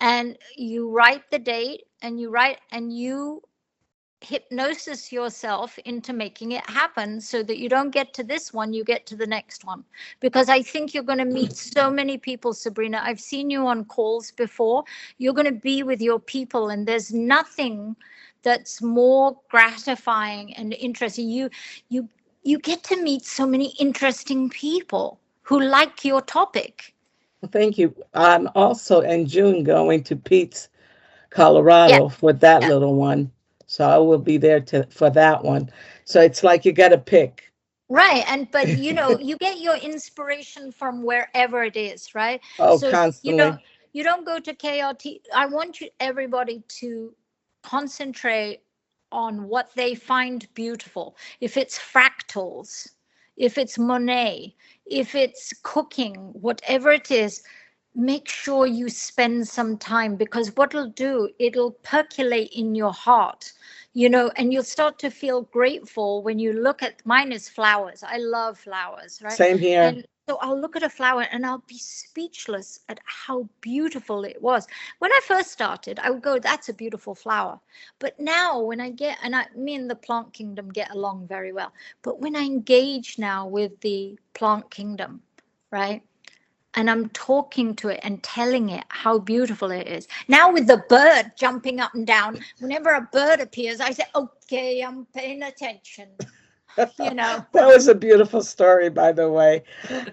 And you write the date, and you hypnosis yourself into making it happen, so that you don't get to this one, you get to the next one. Because I think you're going to meet so many people, Sabrina. I've seen you on calls before. You're going to be with your people, and there's nothing that's more gratifying and interesting. You get to meet so many interesting people who like your topic. Thank you. I'm also in June going to Pete's, Colorado for that little one. So I will be there for that one. So it's like you got to pick. Right. But you get your inspiration from wherever it is, right? Oh, so constantly. You don't go to KRT. I want everybody to concentrate on what they find beautiful. If it's fractals, if it's Monet, if it's cooking, whatever it is, make sure you spend some time, because what it'll percolate in your heart, and you'll start to feel grateful when you look at, mine is flowers. I love flowers, right? Same here. And so I'll look at a flower and I'll be speechless at how beautiful it was. When I first started, I would go, that's a beautiful flower. But now when me and the plant kingdom get along very well. But when I engage now with the plant kingdom, right? And I'm talking to it and telling it how beautiful it is. Now with the bird jumping up and down, whenever a bird appears, I say, okay, I'm paying attention. That was a beautiful story, by the way.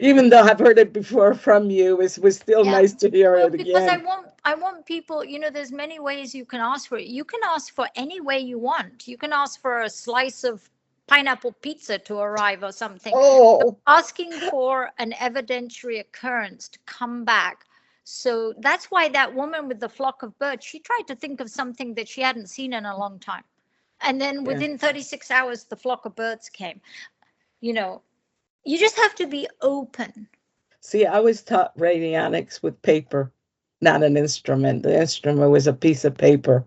Even though I've heard it before from you, it was still nice to hear it again. Because want people, there's many ways you can ask for it. You can ask for any way you want. You can ask for a slice of pineapple pizza to arrive or something. Oh, Asking for an evidentiary occurrence to come back. So that's why that woman with the flock of birds, she tried to think of something that she hadn't seen in a long time. And then within 36 hours, the flock of birds came. You just have to be open. see, I was taught radionics with paper, not an instrument. The instrument was a piece of paper.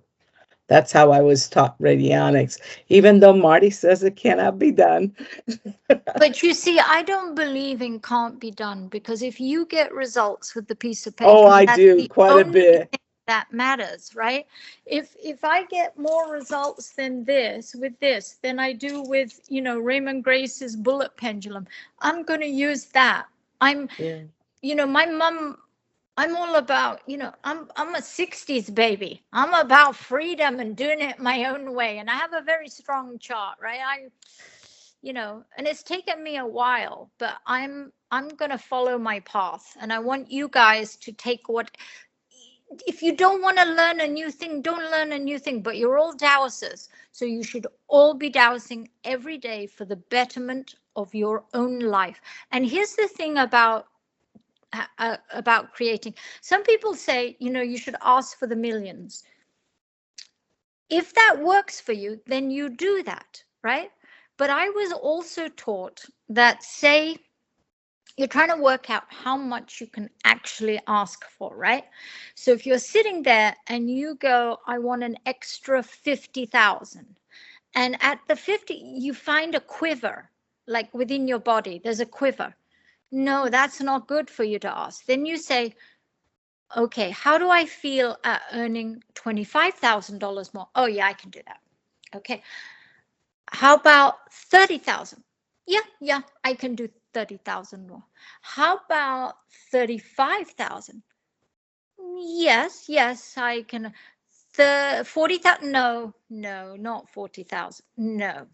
That's how I was taught radionics, even though Marty says it cannot be done. But you see, I don't believe in can't be done, because if you get results with the piece of paper, Oh, I that's do the quite a only bit. thing that matters, right? If I get more results than this with this than I do with, Raymond Grace's bullet pendulum, I'm going to use that. Yeah. My mom, I'm all about, I'm a 60s baby. I'm about freedom and doing it my own way. And I have a very strong chart, right? And it's taken me a while, but I'm going to follow my path. And I want you guys to take if you don't want to learn a new thing, don't learn a new thing, but you're all dowsers. So you should all be dowsing every day for the betterment of your own life. And here's the thing about creating. Some people say, you should ask for the millions. If that works for you, then you do that, right? But I was also taught that, say, you're trying to work out how much you can actually ask for, right? So if you're sitting there and you go, I want an extra 50,000, and at the 50, you find a quiver, like within your body, there's a quiver. No, that's not good for you to ask. Then you say, okay, how do I feel at earning $25,000 more? Oh, yeah, I can do that. Okay. How about 30,000? Yeah, I can do 30,000 more. How about 35,000? Yes, I can. 40,000? No, not 40,000. No.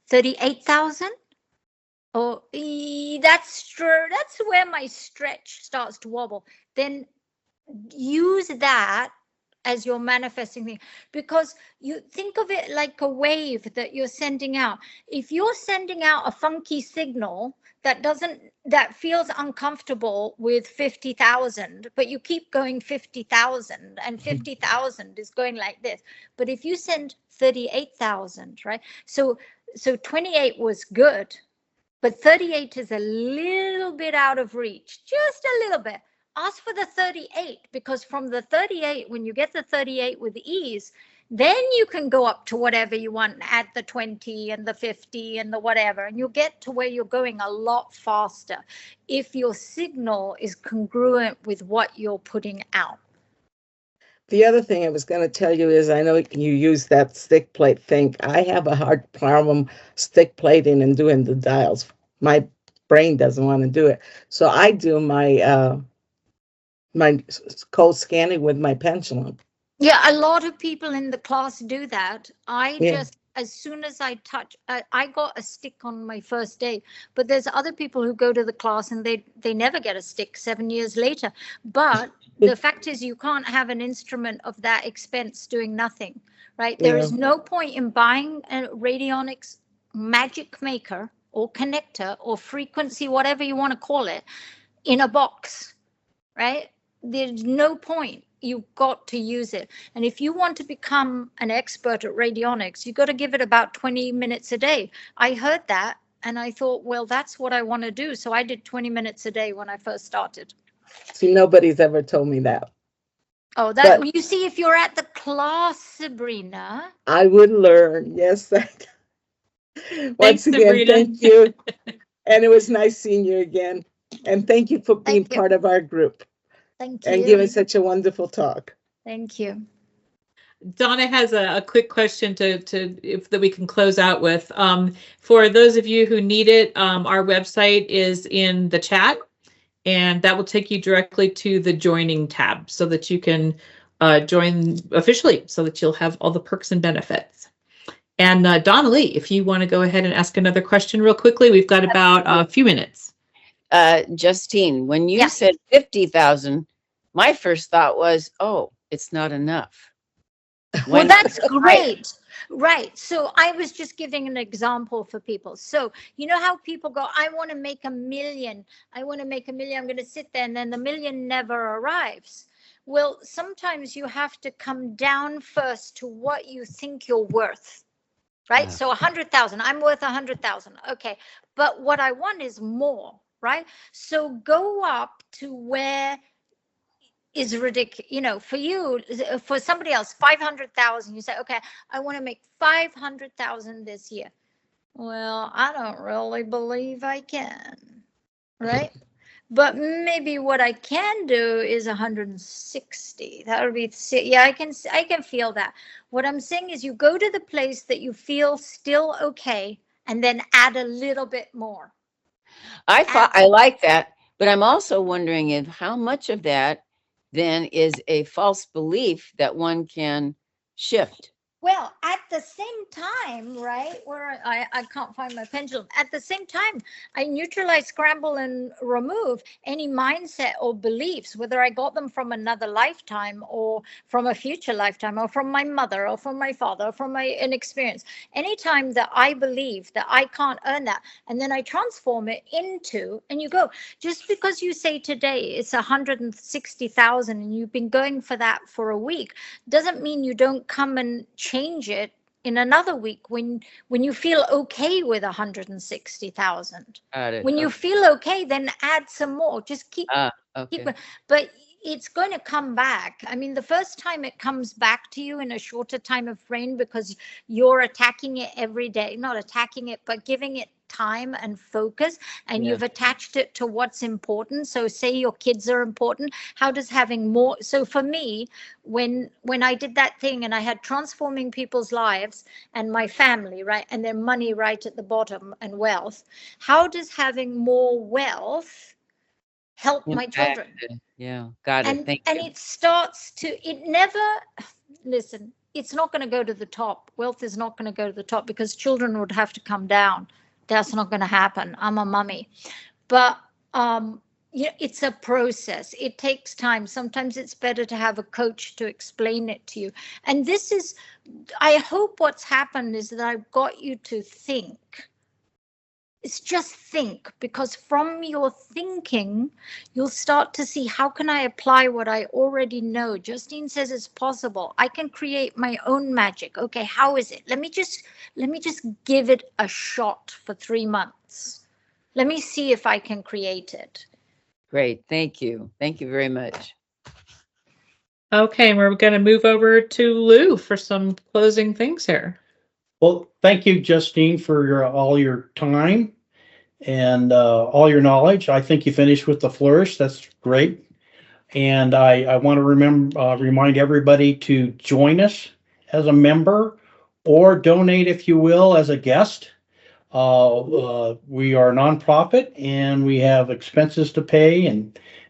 38,000? Oh, that's where my stretch starts to wobble. Then use that as your manifesting thing, because you think of it like a wave that you're sending out. If you're sending out a funky signal that feels uncomfortable with 50,000, but you keep going 50,000, and 50,000 is going like this. But if you send 38,000, right? So 28 was good, but 38 is a little bit out of reach, just a little bit. Ask for the 38, because from the 38, when you get the 38 with ease, then you can go up to whatever you want, add the 20 and the 50 and the whatever, and you'll get to where you're going a lot faster if your signal is congruent with what you're putting out. The other thing I was going to tell you is, I know you use that stick plate thing. I have a hard problem stick plating and doing the dials. My brain doesn't want to do it. So I do my code scanning with my pendulum. Yeah, a lot of people in the class do that. As soon as I touch, I got a stick on my first day, but there's other people who go to the class and they never get a stick 7 years later. But the fact is, you can't have an instrument of that expense doing nothing, right? There is no point in buying a radionics magic maker or connector or frequency, whatever you want to call it, in a box, right? There's no point. You've got to use it. And if you want to become an expert at radionics, you've got to give it about 20 minutes a day. I heard that and I thought, well, that's what I want to do. So I did 20 minutes a day when I first started. See, nobody's ever told me that. Oh, you see, if you're at the class, Sabrina. I would learn. Yes. Once again, Sabrina. thank you. And it was nice seeing you again. And thank you for being part of our group. Thank you. And giving such a wonderful talk. Thank you. Donna has a quick question that we can close out with. For those of you who need it, our website is in the chat, and that will take you directly to the joining tab so that you can join officially, so that you'll have all the perks and benefits. And Donna Lee, if you want to go ahead and ask another question real quickly, we've got about a few minutes. Justine, when you said 50,000, my first thought was, oh, it's not enough. Well, When that's great. Right. So I was just giving an example for people. So, you know how people go, I want to make $1 million. I want to make $1 million. I'm going to sit there and then the million never arrives. Well, sometimes you have to come down first to what you think you're worth. Right. Yeah. So 100,000, I'm worth 100,000. Okay. But what I want is more. Right. So go up to where is ridiculous, you know, for you, for somebody else, 500,000, you say, okay, I want to make 500,000 this year. Well, I don't really believe I can, right? But maybe what I can do is 160. That would be, yeah, I can feel that. What I'm saying is you go to the place that you feel still okay and then add a little bit more. I thought I like that, but I'm also wondering if how much of that then is a false belief that one can shift. Well, at the same time, right, where I can't find my pendulum, at the same time, I neutralize, scramble, and remove any mindset or beliefs, whether I got them from another lifetime or from a future lifetime or from my mother or from my father or from an experience. Anytime that I believe that I can't earn that, and then I transform it into, and you go, just because you say today it's 160,000 and you've been going for that for a week, doesn't mean you don't come and change it in another week when you feel okay with 160,000. When you feel okay, then add some more. Just keep, okay. But it's going to come back. I mean, the first time it comes back to you in a shorter time of frame because you're attacking it every day, not attacking it, but giving it time and focus, and you've attached it to what's important. So say your kids are important. How does having more? So for me, when I did that thing and I had transforming people's lives and my family, right, and their money right at the bottom and wealth, how does having more wealth help my children? Yeah, got it. Thank you. And it starts to, it never, listen, it's not going to go to the top. Wealth is not going to go to the top because children would have to come down. That's not going to happen. I'm a mummy. But it's a process. It takes time. Sometimes it's better to have a coach to explain it to you. And this is, I hope what's happened is that I've got you to think. It's just think, because from your thinking, you'll start to see, how can I apply what I already know? Justine says it's possible. I can create my own magic. Okay, how is it? Let me just give it a shot for 3 months. Let me see if I can create it. Great. Thank you. Thank you very much. Okay, we're going to move over to Lou for some closing things here. Well, thank you, Justine, for all your time and all your knowledge. I think you finished with the flourish. That's great. And I want to remind everybody to join us as a member or donate, if you will, as a guest. We are a nonprofit and we have expenses to pay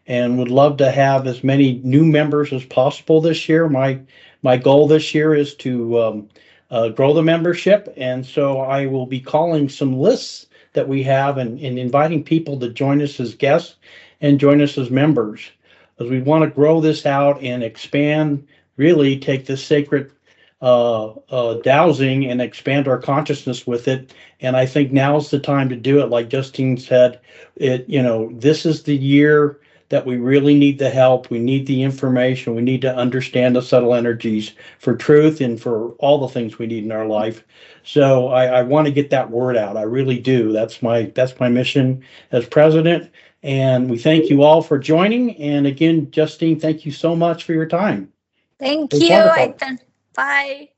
and would love to have as many new members as possible this year. My goal this year is to grow the membership, and so I will be calling some lists that we have and inviting people to join us as guests and join us as members, because we want to grow this out and expand, really take this sacred dowsing and expand our consciousness with it. And I think now's the time to do it. Like Justine said, this is the year that we really need the help. We need the information. We need to understand the subtle energies for truth and for all the things we need in our life. So I want to get that word out. I really do. That's my mission as president. And we thank you all for joining. And again, Justine, thank you so much for your time. Thank It was you. wonderful. Bye.